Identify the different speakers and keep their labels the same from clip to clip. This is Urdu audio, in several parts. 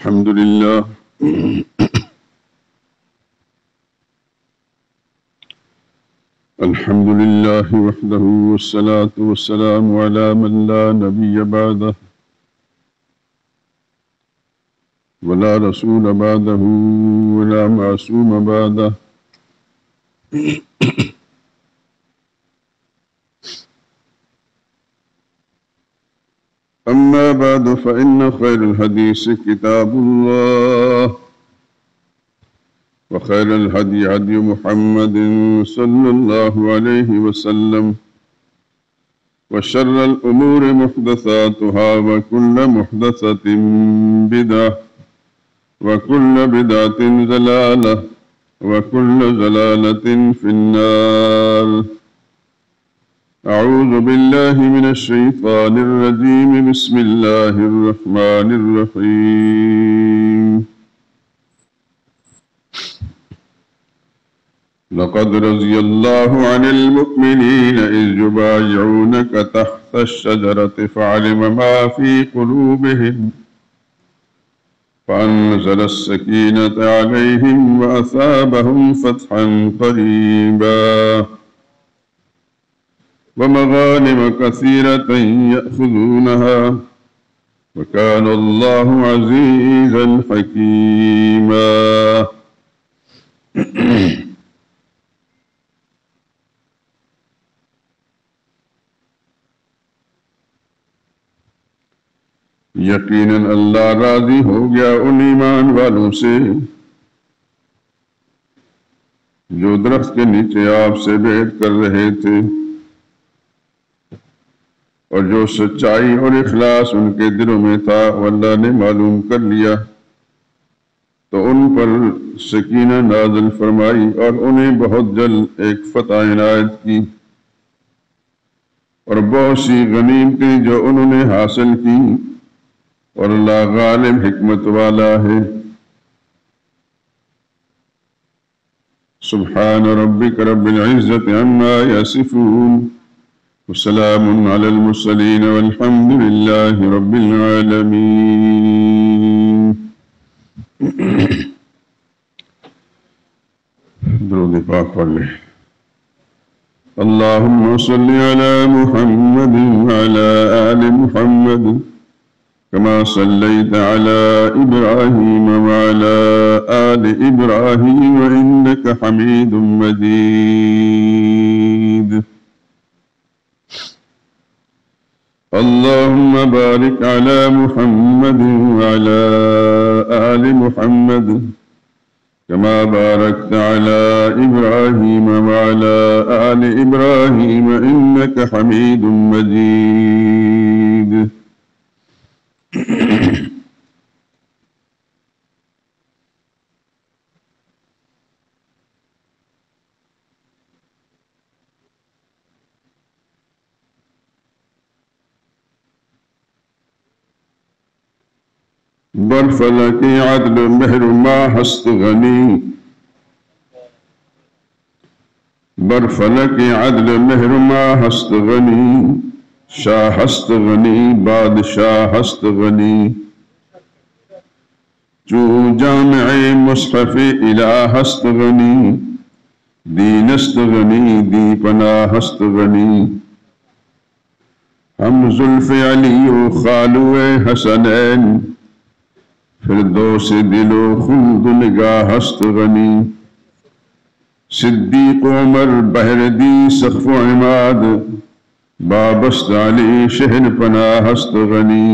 Speaker 1: الحمد لله الحمد لله وحده والصلاة والسلام على من لا نبي بعده ولا رسول بعده ولا معصوم بعده أما بعد فإن خير الحديث كتاب الله وخير الهدي هدي محمد صلى الله عليه وسلم وشر الأمور محدثاتها وكل محدثة بدعة وكل بدعة ضلالة وكل ضلالة في النار. أعوذ بالله من الشيطان الرجيم. بسم الله الرحمن الرحيم. لقد رضي الله عن المؤمنين إذ يبايعونك تحت الشجرة فعلم ما في قلوبهم فأنزل السكينة عليهم وأثابهم فتحا قريبا ومغانم كثيرة يأخذونها وكان الله عزيزا حكيما. یقیناً اللہ راضی ہو گیا ان ایمان والوں سے جو درخت کے نیچے آپ سے بیعت کر رہے تھے اور جو سچائی اور اخلاص ان کے دلوں میں تھا وہ اللہ نے معلوم کر لیا تو ان پر سکینہ نازل فرمائی اور انہیں بہت جلد ایک فتح عنایت کی اور بہت سی غنیمتیں جو انہوں نے حاصل کی اور اللہ غالب حکمت والا ہے. سبحان ربک رب العزت عما یصفون وسلام علی المرسلین والحمد للہ رب العالمین. درود پاک پڑھ لیں. اللہم صلی علی محمد وعلی آل محمد كما صليت على إبراهيم وعلى آل إبراهيم إنك حميد مجيد. اللهم بارك على محمد وعلى آل محمد كما باركت على إبراهيم وعلى آل إبراهيم إنك حميد مجيد. برفلك عدل مهر ما هست غني برفلك عدل مهر ما هست غني شاہ ہست غنی بادشاہ ہست غنی جو جامع مصحف الہ ہست غنی دین است غنی دی پناہ ہست غنی ہم زلف علی و خالو حسنین فردوس دل و خلد نگاہ ہست غنی صدیق عمر بحر دی سقف و عماد بابست علی شہر پناہ ہست غنی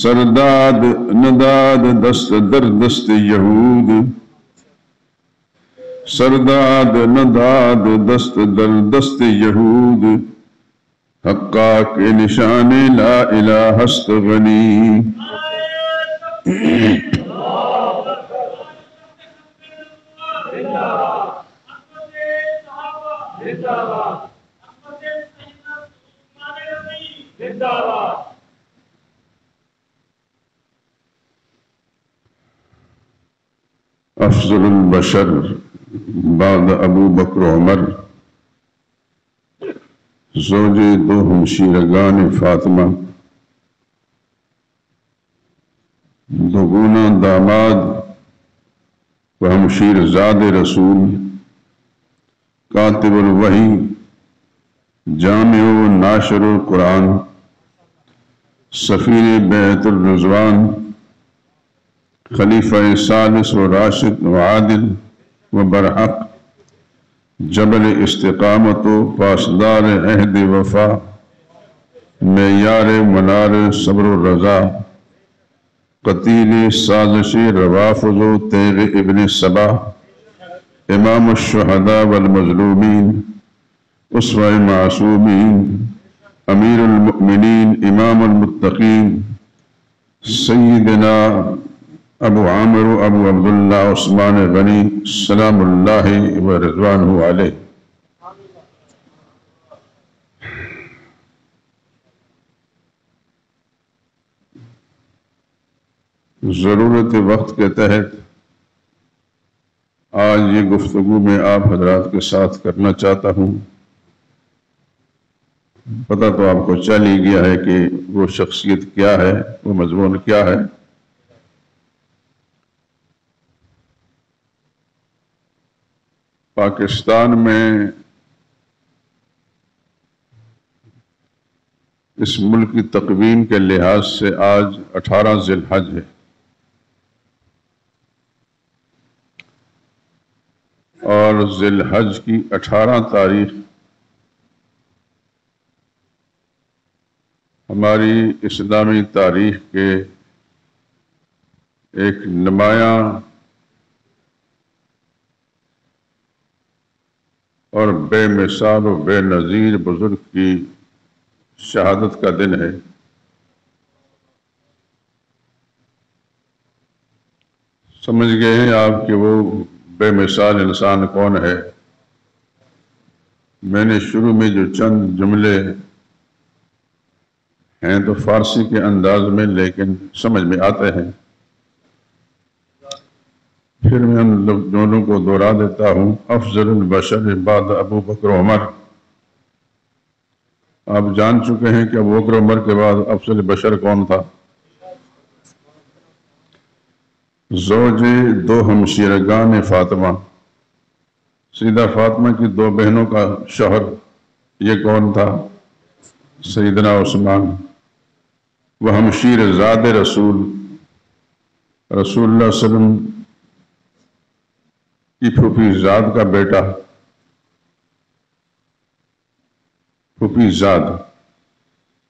Speaker 1: سرداد نداد دست در دست یہود سرداد نداد دست در دست یہود حقا کے نشان لا الہ ہست غنی. افضل البشر بعد ابو بکر عمر زوج دو ہمشیرگان فاطمہ دوگنا داماد و ہمشیر زاد رسول، کاتب الوحی، جامع و ناشر القرآن، سفیر بیعت الرضوان، خلیفہ ثالث و راشد و عادل و برحق، جبل استقامت و پاسدار عہد وفا، معیار منار صبر و رضا، قتیل سازش روافض و تیغ ابن سبا، امام الشہداء والمظلومین، اسوہ معصومین، امیر المؤمنین، امام المتقین، سیدنا ابو عامر و ابو عبداللہ عثمان غنی سلام اللہ و رضوانہ علیہ۔ ضرورت وقت کے تحت آج یہ گفتگو میں آپ حضرات کے ساتھ کرنا چاہتا ہوں۔ پتہ تو آپ کو چل ہی گیا ہے کہ وہ شخصیت کیا ہے، وہ مضمون کیا ہے۔ پاکستان میں اس ملک کی تقویم کے لحاظ سے آج 18 ذی الحج ہے، اور ذی الحج کی 18 تاریخ ہماری اسلامی تاریخ کے ایک نمایاں اور بے مثال و بے نظیر بزرگ کی شہادت کا دن ہے۔ سمجھ گئے ہیں آپ کہ وہ بے مثال انسان کون ہے؟ میں نے شروع میں جو چند جملے ہیں تو فارسی کے انداز میں لیکن سمجھ میں آتے ہیں، پھر میں ان دونوں کو دہرا دیتا ہوں۔ افضل البشر بعد ابو بکر و عمر، آپ جان چکے ہیں کہ ابو بکر و عمر کے بعد افضل بشر کون تھا؟ زوج دو ہمشیرگان فاطمہ، سیدہ فاطمہ کی 2 بہنوں کا شوہر، یہ کون تھا؟ سیدنا عثمان۔ وہ ہمشیر زاد رسول، رسول اللہ صلی اللہ علیہ وسلم کی پھوپھی زاد کا بیٹا، پھوپھی زاد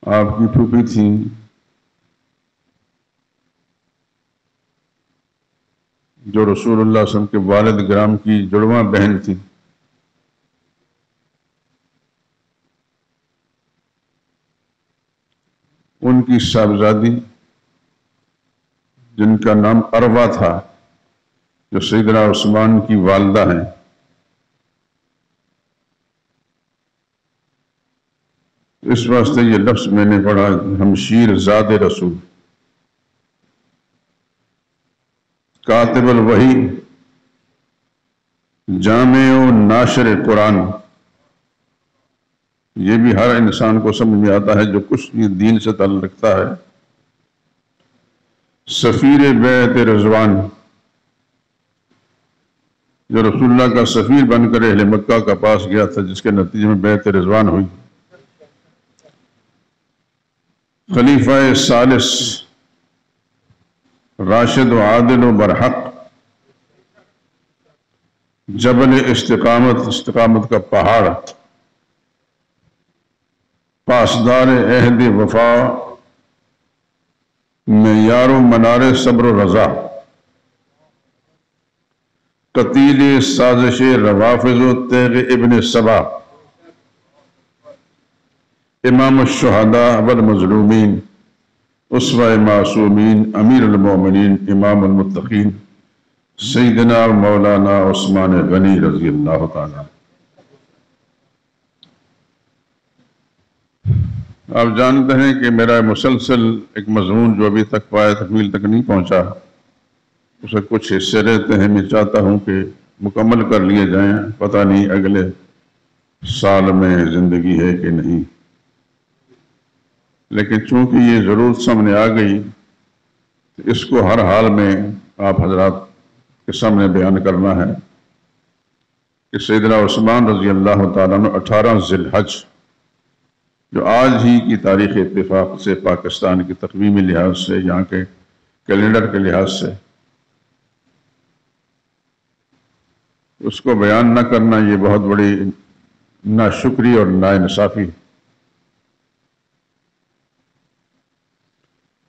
Speaker 1: آپ کی پھوپھی تھی، جو رسول اللہ صلی اللہ علیہ وسلم کے والد گرام کی جڑواں بہن تھی۔ ان کی صاحبزادی جن کا نام عروہ تھا، جو سیدنا عثمان کی والدہ ہیں، اس واسطے یہ لفظ میں نے پڑھا ہمشیر زاد رسول۔ کاتب الوحی، جامع و ناشر قرآن، یہ بھی ہر انسان کو سمجھ میں آتا ہے جو کچھ بھی دین سے تعلق رکھتا ہے۔ سفیر بیعت رضوان، جو رسول اللہ کا سفیر بن کر اہل مکہ کا پاس گیا تھا، جس کے نتیجے میں بیعت رضوان ہوئی۔ خلیفہ ثالث، راشد و عادل و برحق، جبل استقامت، استقامت کا پہاڑ، پاسدار عہد وفا، معیار و منار صبر و رضا، قتیل سازش روافض و تیغ ابن سبا، امام الشہداء والمظلومین، اسوہ معصومین، امیر المؤمنین، امام المتقین، سیدنا مولانا عثمان غنی رضی اللہ تعالیٰ۔ آپ جانتے ہیں کہ میرا مسلسل ایک مضمون جو ابھی تک پایہ تکمیل تک نہیں پہنچا، اسے کچھ حصے رہتے ہیں، میں چاہتا ہوں کہ مکمل کر لیے جائیں، پتہ نہیں اگلے سال میں زندگی ہے کہ نہیں، لیکن چونکہ یہ ضرورت سامنے آ گئی اس کو ہر حال میں آپ حضرات کے سامنے بیان کرنا ہے کہ سیدنا عثمان رضی اللہ تعالیٰ عنہ 18 ذی الحج، جو آج ہی کی تاریخ اتفاق سے پاکستان کی تقویمی لحاظ سے، یہاں کے کیلنڈر کے لحاظ سے اس کو بیان نہ کرنا، یہ بہت بڑی ناشکری اور ناانصافی۔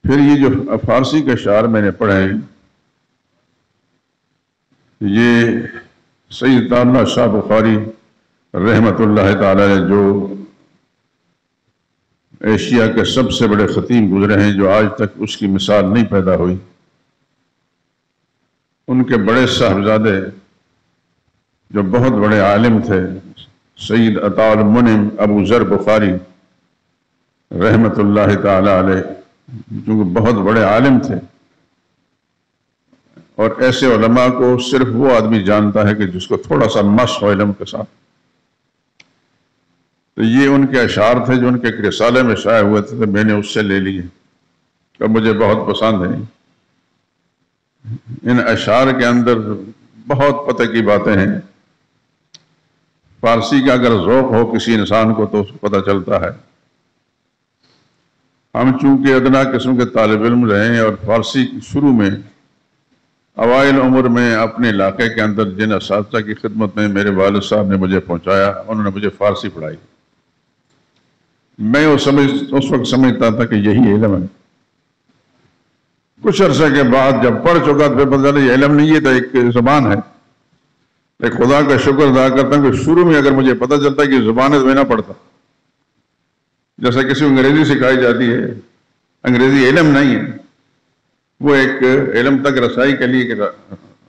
Speaker 1: پھر یہ جو فارسی کے اشعار میں نے پڑھے ہیں، یہ سید اللہ شاہ بخاری رحمۃ اللہ تعالی نے جو ایشیا کے سب سے بڑے خطیب گزرے ہیں، جو آج تک اس کی مثال نہیں پیدا ہوئی، ان کے بڑے صاحبزادے جو بہت بڑے عالم تھے، سید عطاء المنعم ابو ذر بخاری رحمۃ اللہ تعالی علیہ، جو بہت بڑے عالم تھے، اور ایسے علماء کو صرف وہ آدمی جانتا ہے کہ جس کو تھوڑا سا مشق ہو علم کے ساتھ۔ تو یہ ان کے اشعار تھے جو ان کے ایک رسالے میں شائع ہوئے تھے، تو میں نے اس سے لے لیے اور مجھے بہت پسند ہیں۔ ان اشعار کے اندر بہت پتہ کی باتیں ہیں۔ فارسی کا اگر ذوق ہو کسی انسان کو تو اس کو پتہ چلتا ہے۔ ہم چونکہ ادنا قسم کے طالب علم رہے ہیں، اور فارسی شروع میں اوائل عمر میں اپنے علاقے کے اندر جن اساتذہ کی خدمت میں میرے والد صاحب نے مجھے پہنچایا، انہوں نے مجھے فارسی پڑھائی۔ میں اس وقت سمجھتا تھا کہ یہی علم ہے۔ کچھ عرصے کے بعد جب پڑھ چکا تو پھر پتہ چلا یہ علم نہیں ہے، تو ایک زبان ہے۔ ایک خدا کا شکر ادا کرتا ہوں کہ شروع میں اگر مجھے پتہ چلتا کہ زبان ہے تو میں نہ پڑھتا۔ جیسا کسی کو انگریزی سکھائی جاتی ہے، انگریزی علم نہیں ہے، وہ ایک علم تک رسائی کے لیے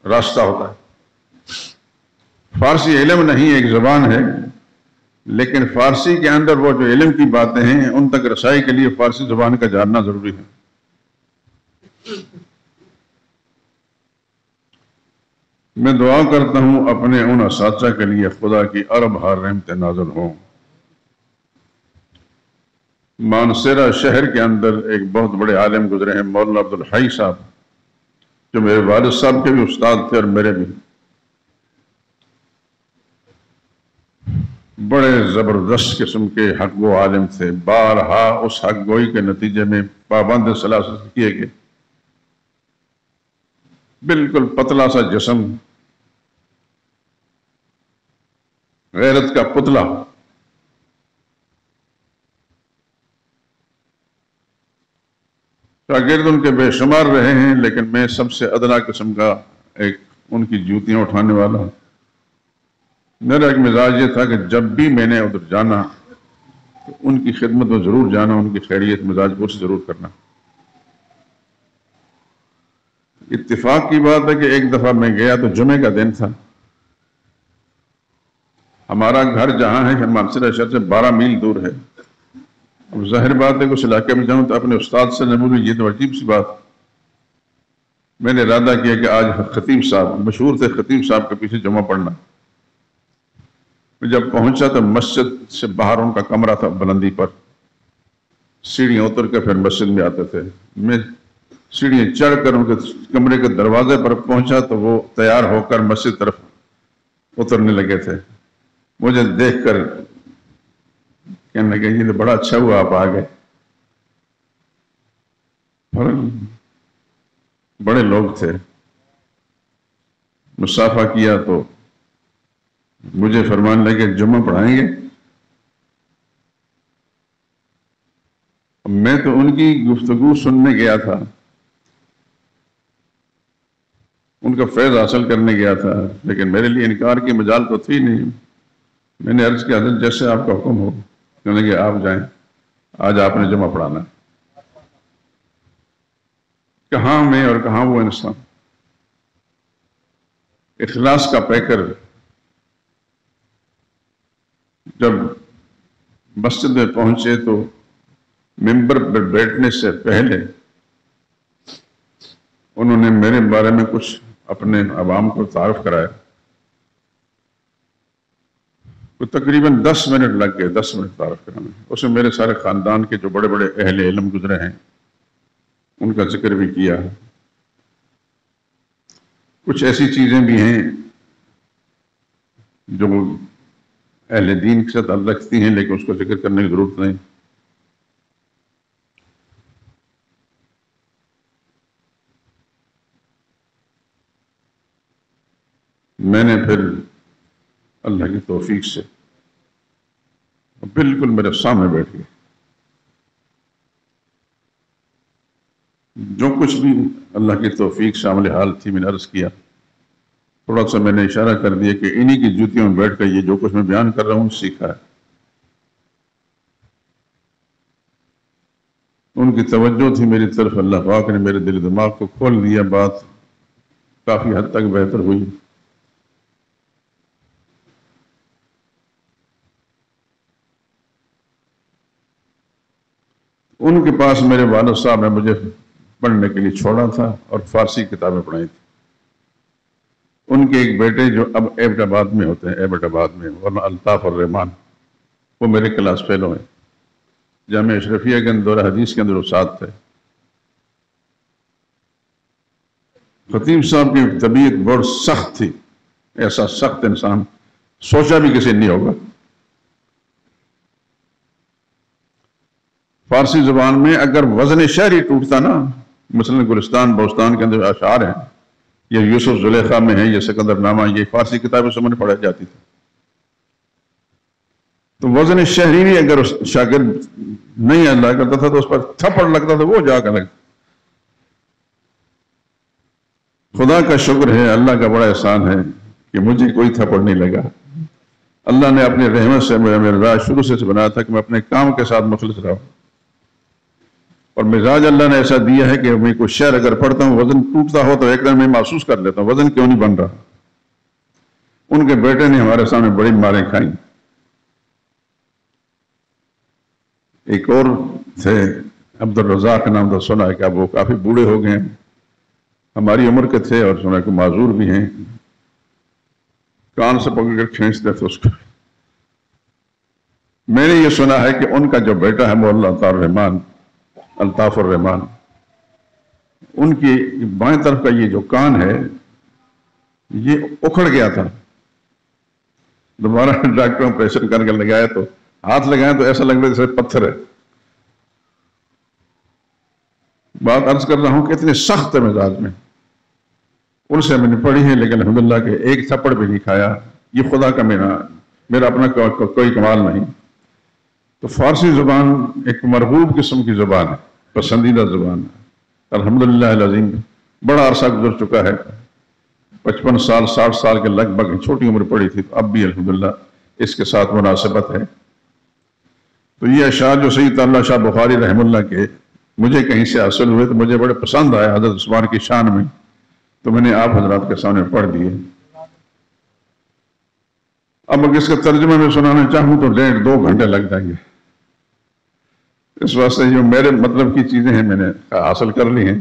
Speaker 1: راستہ ہوتا ہے۔ فارسی علم نہیں، ایک زبان ہے، لیکن فارسی کے اندر وہ جو علم کی باتیں ہیں ان تک رسائی کے لیے فارسی زبان کا جاننا ضروری ہے۔ میں دعا کرتا ہوں اپنے ان اساتذہ کے لیے خدا کی ارب ہار رحمتیں نازل ہوں۔ مانسیرہ شہر کے اندر ایک بہت بڑے عالم گزرے ہیں، مولانا عبدالحی صاحب، جو میرے والد صاحب کے بھی استاد تھے اور میرے بھی۔ بڑے زبردست قسم کے حق گو عالم تھے، بارہا اس حق گوئی کے نتیجے میں پابند سلاسل کیے گئے۔ بالکل پتلا سا جسم، غیرت کا پتلا، شاگرد ان کے بے شمار رہے ہیں، لیکن میں سب سے ادنا قسم کا ایک ان کی جوتیاں اٹھانے والا ہوں۔ میرا ایک مزاج یہ تھا کہ جب بھی میں نے ادھر جانا تو ان کی خدمت میں ضرور جانا، ان کی خیریت مزاج پرسی ضرور کرنا۔ اتفاق کی بات ہے کہ ایک دفعہ میں گیا تو جمعے کا دن تھا۔ ہمارا گھر جہاں ہے مانسیرہ شہر سے 12 میل دور ہے۔ اب ظاہر بات ہے کہ اس علاقے میں جاؤں تو اپنے استاد سے نہ ملوں، یہ تو عجیب سی بات۔ میں نے ارادہ کیا کہ آج خطیب صاحب، مشہور تھے خطیب صاحب کے پیچھے جمعہ پڑھنا۔ جب پہنچا تو مسجد سے باہر ان کا کمرہ تھا بلندی پر، سیڑھیاں اتر کے پھر مسجد میں آتے تھے۔ میں سیڑھیاں چڑھ کر ان کے کمرے کے دروازے پر پہنچا تو وہ تیار ہو کر مسجد طرف اترنے لگے تھے۔ مجھے دیکھ کر کہنے لگے یہ تو بڑا اچھا ہوا آپ آ گئے۔ بڑے لوگ تھے، مصافحہ کیا تو مجھے فرمانے لگے جمعہ پڑھائیں گے۔ میں تو ان کی گفتگو سننے گیا تھا، ان کا فیض حاصل کرنے گیا تھا، لیکن میرے لیے انکار کی مجال تو تھی نہیں۔ میں نے عرض کیا حضرت جیسے آپ کا حکم ہو۔ کہنے لگے آپ جائیں، آج آپ نے جمعہ پڑھانا۔ کہاں میں اور کہاں وہ انسان، اخلاص کا پیکر۔ جب مسجد میں پہنچے تو ممبر پر بیٹھنے سے پہلے انہوں نے میرے بارے میں کچھ اپنے عوام کو تعارف کرایا۔ تو تقریباً 10 منٹ لگ گئے، 10 منٹ تعارف کرانے۔ اس میں میرے سارے خاندان کے جو بڑے بڑے اہل علم گزرے ہیں ان کا ذکر بھی کیا ہے۔ کچھ ایسی چیزیں بھی ہیں جو اہل دین کے ساتھ تعلق رکھتی ہیں لیکن اس کو ذکر کرنے کی ضرورت نہیں. میں نے پھر اللہ کی توفیق سے بالکل میرے سامنے بیٹھ گئے. جو کچھ بھی اللہ کی توفیق شامل حال تھی میں نے عرض کیا. تھوڑا سا میں نے اشارہ کر دیا کہ انہی کی جوتیوں میں بیٹھ کر یہ جو کچھ میں بیان کر رہا ہوں سیکھا ہے. ان کی توجہ تھی میری طرف. اللہ پاک نے میرے دل دماغ کو کھول دیا. بات کافی حد تک بہتر ہوئی. ان کے پاس میرے والد صاحب نے مجھے پڑھنے کے لیے چھوڑا تھا اور فارسی کتابیں پڑھائی تھی. ان کے ایک بیٹے جو اب ایبٹ آباد میں ہوتے ہیں، ایبٹ آباد میں، ورنہ الطاف الرحمان، وہ میرے کلاس فیلو ہیں. جامعہ اشرفیہ کے اندر دورہ حدیث کے اندر استاد تھے. خطیب صاحب کی طبیعت بہت سخت تھی. ایسا سخت انسان سوچا بھی کسی نہیں ہوگا. فارسی زبان میں اگر وزن شعری ٹوٹتا نا، مثلا گلستان بوستان کے اندر اشعار ہیں، یہ یوسف زلیخا میں ہے، یہ سکندر نامہ، یہ فارسی کتابیں سمجھ پڑھائی جاتی تھی. تو وزن شہری بھی اگر شاگرد نہیں ادا کرتا تھا تو اس پر تھپڑ لگتا تھا، وہ جا کر لگتا. خدا کا شکر ہے، اللہ کا بڑا احسان ہے کہ مجھے کوئی تھپڑ نہیں لگا. اللہ نے اپنی رحمت سے میرا راز شروع سے بنایا تھا کہ میں اپنے کام کے ساتھ مخلص رہا ہوں. اور مزاج اللہ نے ایسا دیا ہے کہ میں کوئی شعر اگر پڑھتا ہوں وزن ٹوٹتا ہو تو ایک دن میں محسوس کر لیتا ہوں وزن کیوں نہیں بن رہا. ان کے بیٹے نے ہمارے سامنے بڑی ماریں کھائیں. ایک اور تھے عبد الرزاق نام کا، سنا ہے کہ اب وہ کافی بوڑھے ہو گئے ہیں، ہماری عمر کے تھے اور سنا کہ معذور بھی ہیں. کان سے پکڑ کر کھینچتے تھے اس کو. میں نے یہ سنا ہے کہ ان کا جو بیٹا ہے مولانا الطاف الرحمان، ان کی بائیں طرف کا یہ جو کان ہے یہ اکھڑ گیا تھا. دوبارہ ڈاکٹروں پریشر کر کے لگایا تو ہاتھ لگائے تو ایسا لگ رہا جیسے پتھر ہے. بات عرض کر رہا ہوں کہ اتنے سخت مزاج میں ان سے میں نے پڑھی ہے، لیکن الحمدللہ کہ ایک تھپڑ بھی نہیں کھایا. یہ خدا کا میرا اپنا کوئی کمال نہیں. تو فارسی زبان ایک مرغوب قسم کی زبان ہے، پسندیدہ زبان ہے. الحمدللہ العظیم بڑا عرصہ گزر چکا ہے، 55 سال 60 سال کے لگ بھگ، چھوٹی عمر پڑی تھی تو اب بھی الحمدللہ اس کے ساتھ مناسبت ہے. تو یہ اشعار جو سید اللہ شاہ بخاری رحم اللہ کے مجھے کہیں سے حاصل ہوئے تو مجھے بڑے پسند آئے حضرت عثمان کی شان میں، تو میں نے آپ حضرات کے سامنے پڑھ دیے. اب اگر اس کا ترجمہ میں سنانا چاہوں تو 1.5-2 گھنٹے لگ جائیں گے. اس واسطے جو میرے مطلب کی چیزیں ہیں میں نے حاصل کر لی ہیں.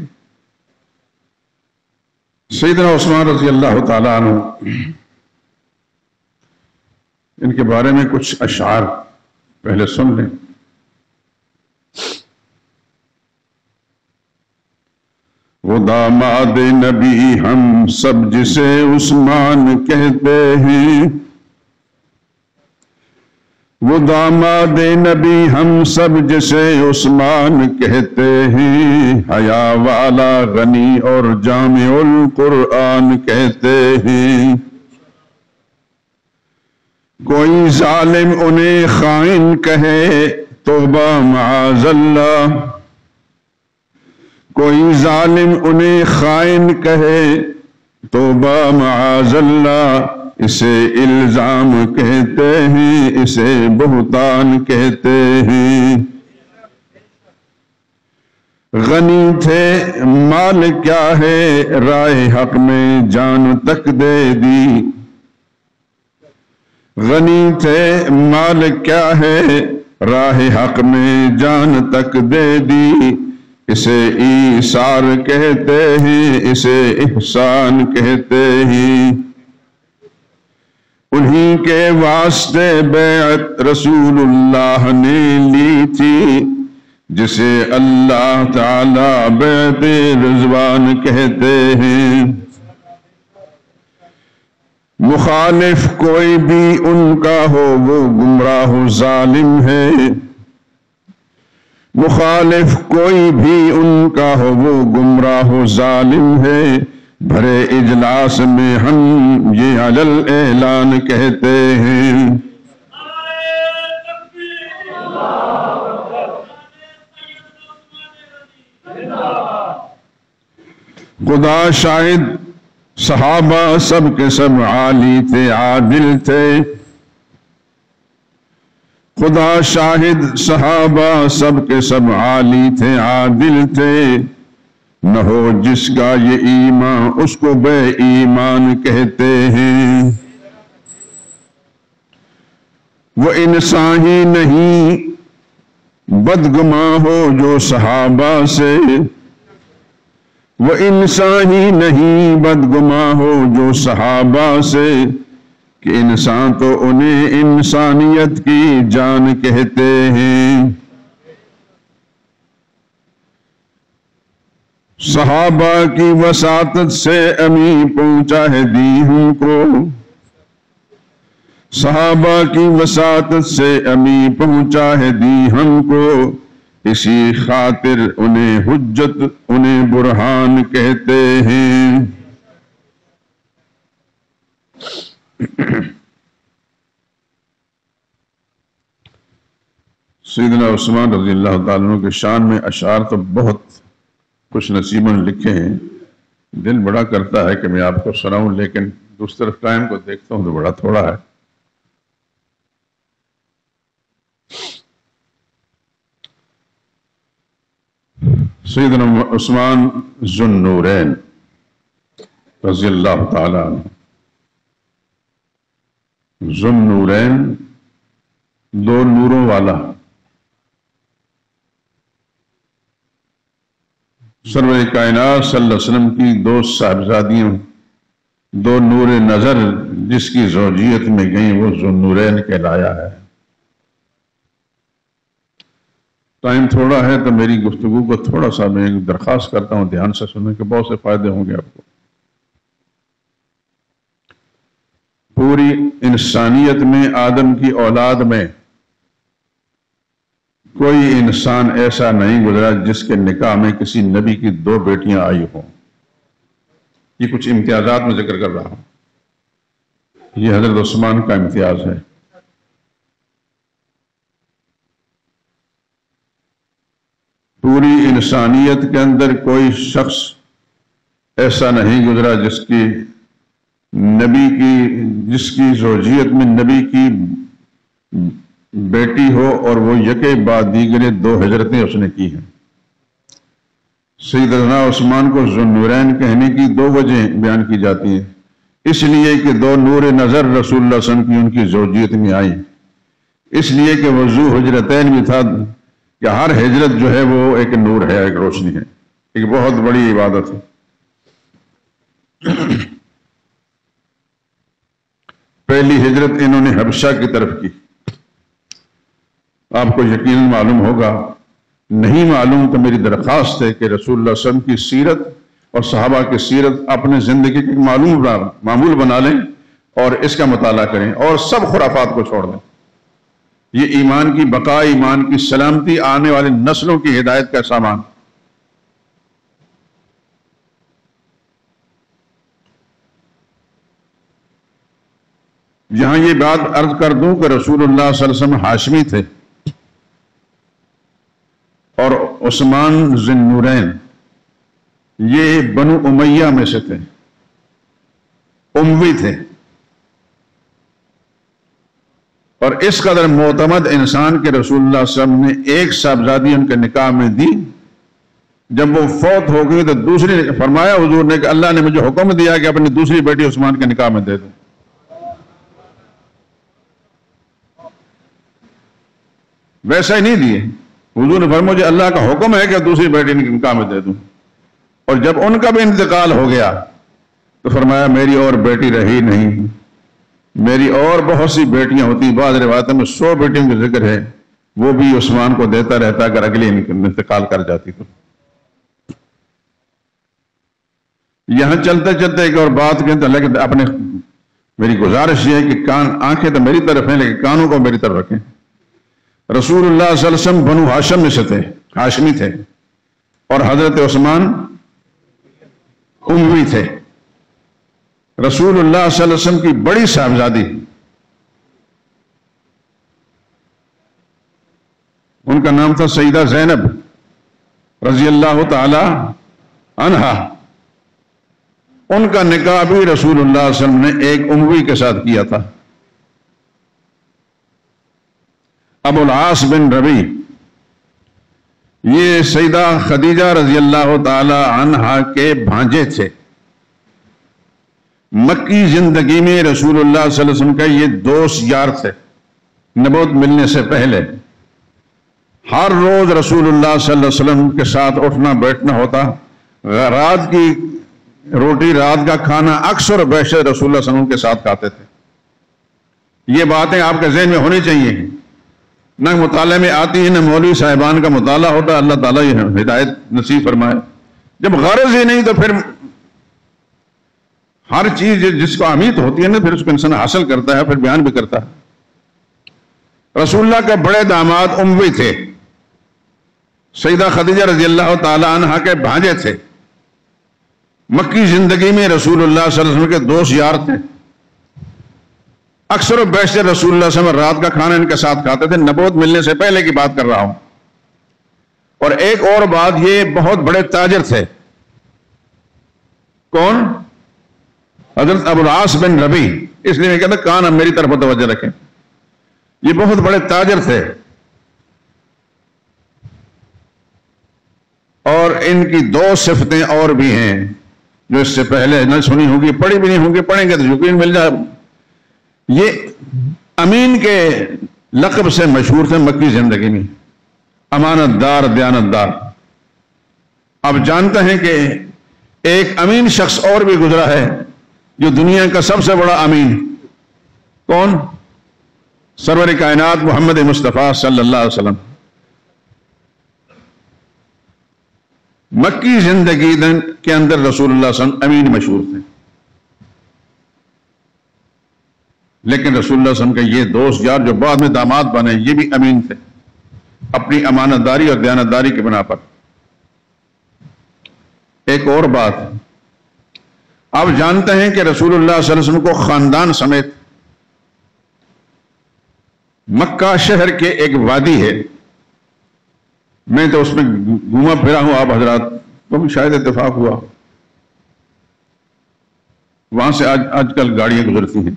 Speaker 1: سیدنا عثمان رضی اللہ تعالیٰ عنہ، ان کے بارے میں کچھ اشعار پہلے سن لیں. وہ داماد نبی ہم سب جسے عثمان کہتے ہیں، وہ داماد نبی ہم سب جسے عثمان کہتے ہیں، حیا والا غنی اور جامع القرآن کہتے ہیں. کوئی ظالم انہیں خائن کہے توبہ معاذ اللہ، کوئی ظالم انہیں خائن کہے توبہ معاذ اللہ. اسے الزام کہتے ہیں، اسے بہتان کہتے ہیں. غنی تھے مال کیا ہے رائے حق میں جان تک دے دی، غنی تھے مال کیا ہے راہ حق میں جان تک دے دی. اسے ایثار کہتے ہیں، اسے احسان کہتے ہیں. انہی کے واسطے بیعت رسول اللہ نے لی تھی، جسے اللہ تعالی بیعت رضوان کہتے ہیں. مخالف کوئی بھی ان کا ہو وہ گمراہ و ظالم ہے، مخالف کوئی بھی ان کا ہو وہ گمراہ و ظالم ہے، بھرے اجلاس میں ہم یہ علل اعلان کہتے ہیں۔ خدا شاہد صحابہ سب کے سب عالی تھے، عادل تھے، خدا شاہد صحابہ سب کے سب عالی تھے، عادل تھے، نہ ہو جس کا یہ ایمان اس کو بے ایمان کہتے ہیں۔ وہ انسان ہی نہیں بدگماں ہو جو صحابہ سے، وہ انسان ہی نہیں بدگماں ہو جو صحابہ سے، کہ انسان تو انہیں انسانیت کی جان کہتے ہیں۔ صحابہ کی وساطت سے امی پہنچا ہے دین ہم کو، صحابہ کی وساطت سے امی پہنچا ہے دین ہم کو، اسی خاطر انہیں حجت انہیں برہان کہتے ہیں۔ سیدنا عثمان رضی اللہ تعالیٰ عنہ کے شان میں اشعار تو بہت کچھ نصیباً لکھے ہیں، دل بڑا کرتا ہے کہ میں آپ کو سناؤں، لیکن دوسری طرف ٹائم کو دیکھتا ہوں تو بڑا تھوڑا ہے۔ سیدنا عثمان ذو النورین رضی اللہ تعالیٰ عنہ، ذو النورین دو نوروں والا، سرور کائنات صلی اللہ علیہ وسلم کی دو صاحبزادیوں، دو نور نظر جس کی زوجیت میں گئیں وہ ذو النورین کہلایا ہے۔ ٹائم تھوڑا ہے تو میری گفتگو کو تھوڑا سا میں درخواست کرتا ہوں دھیان سے سننے کے، بہت سے فائدے ہوں گے آپ کو۔ پوری انسانیت میں آدم کی اولاد میں کوئی انسان ایسا نہیں گزرا جس کے نکاح میں کسی نبی کی دو بیٹیاں آئی ہوں۔ یہ کچھ امتیازات میں ذکر کر رہا ہوں، یہ حضرت عثمان کا امتیاز ہے۔ پوری انسانیت کے اندر کوئی شخص ایسا نہیں گزرا جس کی زوجیت میں نبی کی بیٹی ہو اور وہ یکے بعد دیگرے دو ہجرتیں اس نے کی ہیں۔ سیدنا عثمان کو ذو النورین کہنے کی دو وجہیں بیان کی جاتی ہیں، اس لیے کہ دو نور نظر رسول اللہ صلی اللہ علیہ وسلم کی ان کی زوجیت میں آئی، اس لیے کہ وہ ذو ہجرتین بھی تھا، کہ ہر ہجرت جو ہے وہ ایک نور ہے، ایک روشنی ہے، ایک بہت بڑی عبادت ہے۔ پہلی ہجرت انہوں نے حبشہ کی طرف کی۔ آپ کو یقیناً معلوم ہوگا، نہیں معلوم تو میری درخواست ہے کہ رسول اللہ صلی اللہ علیہ وسلم کی سیرت اور صحابہ کی سیرت اپنے زندگی کے معمول بنا لیں اور اس کا مطالعہ کریں اور سب خرافات کو چھوڑ دیں۔ یہ ایمان کی بقا، ایمان کی سلامتی، آنے والے نسلوں کی ہدایت کا سامان۔ یہاں یہ بات عرض کر دوں کہ رسول اللہ صلی اللہ علیہ وسلم ہاشمی تھے اور عثمان ذو النورین یہ بنو امیہ میں سے تھے، اموی تھے، اور اس قدر معتمد انسان کے رسول اللہ صلی اللہ علیہ وسلم نے ایک صاحبزادی ان کے نکاح میں دی، جب وہ فوت ہو گئی تو دوسری فرمایا حضور نے کہ اللہ نے مجھے حکم دیا کہ اپنی دوسری بیٹی عثمان کے نکاح میں دے دوں۔ ویسا ہی نہیں دیے، حضور نے فرمایا مجھے اللہ کا حکم ہے کہ دوسری بیٹی نکاح میں دے دوں، اور جب ان کا بھی انتقال ہو گیا تو فرمایا میری اور بیٹی رہی نہیں، میری اور بہت سی بیٹیاں ہوتی، بعض روایتوں میں 100 بیٹیوں کا ذکر ہے، وہ بھی عثمان کو دیتا رہتا اگر اگلی انتقال کر جاتی تو۔ یہاں چلتے چلتے ایک اور بات کہتے اللہ کہ اپنے میری گزارش یہ ہے کہ آنکھیں تو میری طرف ہیں لیکن کانوں کو میری طرف رکھیں. رسول اللہ صلی اللہ علیہ وسلم بنو ہاشم میں سے تھے، ہاشمی تھے، اور حضرت عثمان اموی تھے. رسول اللہ صلی اللہ علیہ وسلم کی بڑی صاحبزادی، ان کا نام تھا سیدہ زینب رضی اللہ تعالی عنہا. ان کا نکاح بھی رسول اللہ صلی اللہ علیہ وسلم نے ایک اموی کے ساتھ کیا تھا، ابو العاص بن ربی. یہ سیدہ خدیجہ رضی اللہ تعالی عنہا کے بھانجے تھے. مکی زندگی میں رسول اللہ صلی اللہ علیہ وسلم کا یہ دوست یار تھے. نبوت ملنے سے پہلے ہر روز رسول اللہ صلی اللہ علیہ وسلم کے ساتھ اٹھنا بیٹھنا ہوتا. رات کی روٹی، رات کا کھانا اکثر و بیشتر رسول اللہ صلی اللہ علیہ وسلم کے ساتھ کھاتے تھے. یہ باتیں آپ کے ذہن میں ہونی چاہیے. نہ مطالعے میں آتی ہے، نہ مولوی صاحبان کا مطالعہ ہوتا. اللہ تعالیٰ یہ ہدایت نصیب فرمائے. جب غرض ہی نہیں تو پھر ہر چیز جس کو امیت ہوتی ہے نا، پھر اس کو انسان حاصل کرتا ہے، پھر بیان بھی کرتا ہے. رسول اللہ کے بڑے داماد اموی تھے، سیدہ خدیجہ رضی اللہ تعالی عنہا کے بھانجے تھے. مکی زندگی میں رسول اللہ صلی اللہ علیہ وسلم کے دوست یار تھے. اکثر و بیشتر رسول اللہ صلی اللہ علیہ وسلم رات کا کھانا ان کے ساتھ کھاتے تھے. نبوت ملنے سے پہلے کی بات کر رہا ہوں. اور ایک اور بات، یہ بہت بڑے تاجر تھے. کون؟ حضرت ابو العاص بن ربی. اس لیے میں کہتا کان اب میری طرف توجہ رکھیں. یہ بہت بڑے تاجر تھے، اور ان کی دو صفتیں اور بھی ہیں جو اس سے پہلے نہ سنی ہوگی، پڑھی بھی نہیں ہوگی. پڑھیں گے تو یقین مل جائے. یہ امین کے لقب سے مشہور تھے مکی زندگی میں. امانت دار، دیانت دار. آپ جانتے ہیں کہ ایک امین شخص اور بھی گزرا ہے جو دنیا کا سب سے بڑا امین. کون؟ سرور کائنات محمد مصطفیٰ صلی اللہ علیہ وسلم. مکی زندگی کے اندر رسول اللہ صلی اللہ علیہ وسلم امین مشہور تھے. لیکن رسول اللہ صلی اللہ علیہ وسلم کے یہ دوست یار جو بعد میں داماد بنے، یہ بھی امین تھے اپنی امانت داری اور دیانتداری کی بنا پر. ایک اور بات، آپ جانتے ہیں کہ رسول اللہ صلی اللہ علیہ وسلم کو خاندان سمیت مکہ شہر کے ایک وادی ہے، میں تو اس میں گھوما پھرا ہوں، آپ حضرات کو بھی شاید اتفاق ہوا. وہاں سے آج کل گاڑیاں گزرتی ہیں.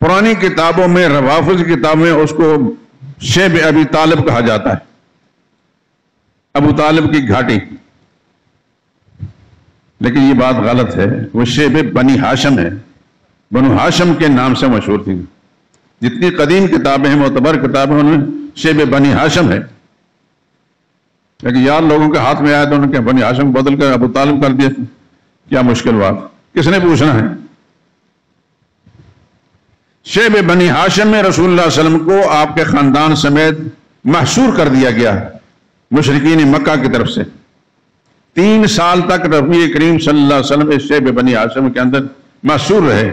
Speaker 1: پرانی کتابوں میں، روافظ کی کتاب میں اس کو شیب ابی طالب کہا جاتا ہے، ابو طالب کی گھاٹی. لیکن یہ بات غلط ہے. وہ شیب بنی ہاشم ہے، بنو ہاشم کے نام سے مشہور تھی. جتنی قدیم کتابیں ہیں، معتبر کتابیں، ان میں شیب بنی ہاشم ہے. لیکن یار لوگوں کے ہاتھ میں آیا تو انہوں نے بنی ہاشم بدل کر ابو طالب کر دیا. کیا مشکل بات، کس نے پوچھنا ہے. شیب بنی ہاشم میں رسول اللہ صلی اللہ علیہ وسلم کو آپ کے خاندان سمیت محصور کر دیا گیا مشرکین مکہ کی طرف سے. 3 سال تک نبی کریم صلی اللہ علیہ وسلم اس شیب بنی ہاشم کے اندر محصور رہے.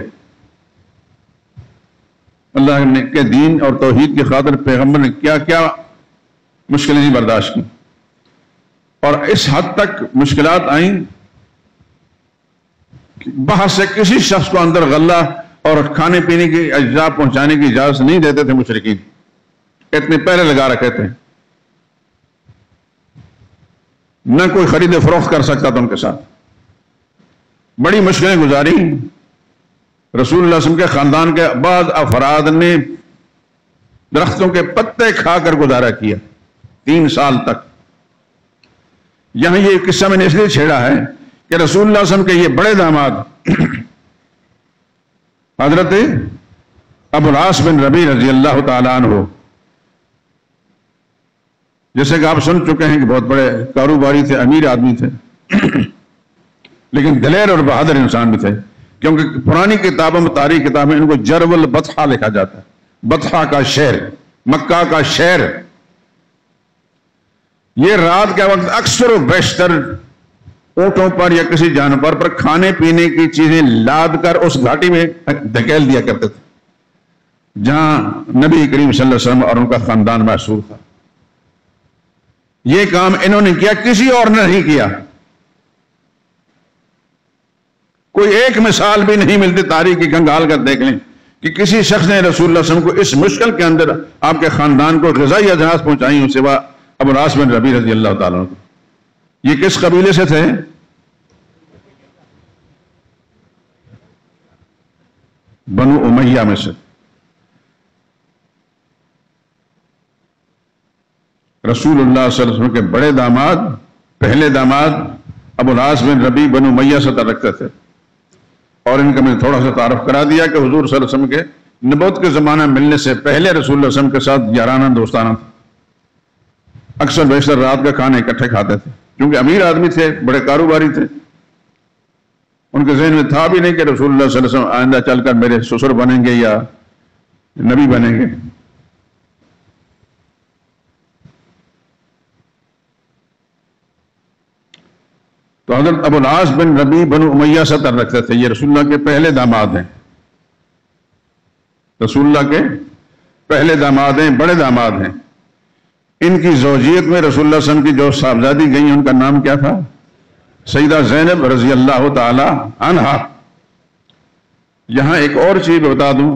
Speaker 1: اللہ کے دین اور توحید کی خاطر پیغمبر نے کیا کیا مشکلیں برداشت کی، اور اس حد تک مشکلات آئیں کہ باہر سے کسی شخص کو اندر غلہ اور کھانے پینے کی اجزاء پہنچانے کی اجازت نہیں دیتے تھے مشرکین. اتنے پہلے لگا رکھے تھے. نہ کوئی خرید و فروخت کر سکتا تھا ان کے ساتھ. بڑی مشکلیں گزاری. رسول اللہ صلی اللہ علیہ وسلم کے خاندان کے بعض افراد نے درختوں کے پتے کھا کر گزارا کیا 3 سال تک. یہاں یہ قصہ میں نے اس لیے چھیڑا ہے کہ رسول اللہ صلی اللہ علیہ وسلم کے یہ بڑے داماد حضرت ابو العاص بن ربی رضی اللہ تعالیٰ عنہ، جیسے کہ آپ سن چکے ہیں کہ بہت بڑے کاروباری تھے، امیر آدمی تھے، لیکن دلیر اور بہادر انسان بھی تھے. کیونکہ پرانی کتابوں میں، تاریخ کتابیں، ان کو جرب البطحہ لکھا جاتا ہے. بطحہ کا شہر، مکہ کا شہر. یہ رات کے وقت اکثر و بیشتر اونٹوں پر یا کسی جانور پر کھانے پینے کی چیزیں لاد کر اس گھاٹی میں دھکیل دیا کرتے تھے جہاں نبی کریم صلی اللہ علیہ وسلم اور ان کا خاندان محصور تھا. یہ کام انہوں نے کیا، کسی اور نے نہیں کیا. کوئی ایک مثال بھی نہیں ملتی تاریخ کی گنگال کر دیکھ لیں کہ کسی شخص نے رسول اللہ صلی اللہ علیہ وسلم کو اس مشکل کے اندر آپ کے خاندان کو غذائی اجناس پہنچائی ہوں سوا ابو العاص بن ربیع رضی اللہ تعالیٰ عنہ. یہ کس قبیلے سے تھے؟ بنو امیہ میں سے. رسول اللہ صلی اللہ علیہ وسلم کے بڑے داماد، پہلے داماد ابو العاص بن ربیع بنو امیہ سے تعلق رکھتے تھے. اور ان کا میں تھوڑا سا تعارف کرا دیا کہ حضور صلی اللہ علیہ وسلم کے نبوت کے زمانہ ملنے سے پہلے رسول اللہ علیہ وسلم کے ساتھ یارانہ دوستانہ تھا. اکثر بیشتر رات کا کھانا اکٹھے کھاتے تھے، کیونکہ امیر آدمی تھے، بڑے کاروباری تھے. ان کے ذہن میں تھا بھی نہیں کہ رسول اللہ صلی اللہ علیہ وسلم آئندہ چل کر میرے سسر بنیں گے یا نبی بنیں گے. تو حضرت ابو العاص بن ربیع بنو امیہ سے تعلق رکھتے تھے. یہ رسول اللہ کے پہلے داماد ہیں، رسول اللہ کے پہلے داماد ہیں، بڑے داماد ہیں. ان کی زوجیت میں رسول اللہ صلی اللہ علیہ وسلم کی جو صاحبزادی گئی ان کا نام کیا تھا؟ سیدہ زینب رضی اللہ تعالی عنہا. یہاں ایک اور چیز بتا دوں،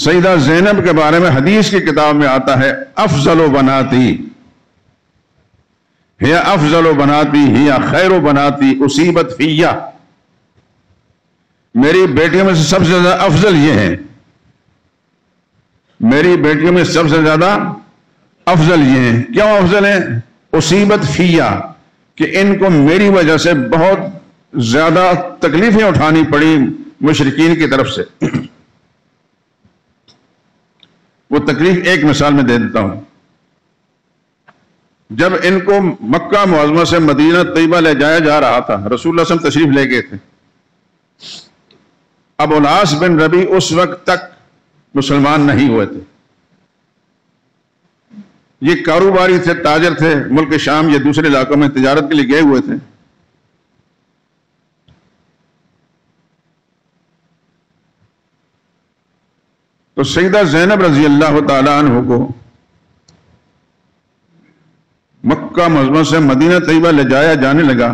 Speaker 1: سیدہ زینب کے بارے میں حدیث کی کتاب میں آتا ہے افضل بناتی ہی افضل بناتی ہی خیر بناتی اصیبت فیہ. میری بیٹیوں میں سے سب سے زیادہ افضل یہ ہیں، میری بیٹیوں میں سب سے زیادہ افضل یہ ہیں. کیوں افضل ہیں؟ اصیبت فیہ، کہ ان کو میری وجہ سے بہت زیادہ تکلیفیں اٹھانی پڑی مشرکین کی طرف سے. وہ تکلیف ایک مثال میں دے دیتا ہوں. جب ان کو مکہ معظمہ سے مدینہ طیبہ لے جایا جا رہا تھا، رسول اللہ صلی اللہ علیہ وسلم تشریف لے گئے تھے. ابو العاص بن ربیع اس وقت تک مسلمان نہیں ہوئے تھے. یہ کاروباری تھے، تاجر تھے، ملک شام یا دوسرے علاقوں میں تجارت کے لیے گئے ہوئے تھے. تو سیدہ زینب رضی اللہ تعالی عنہ کو مکہ معظمہ سے مدینہ طیبہ لے جایا جانے لگا.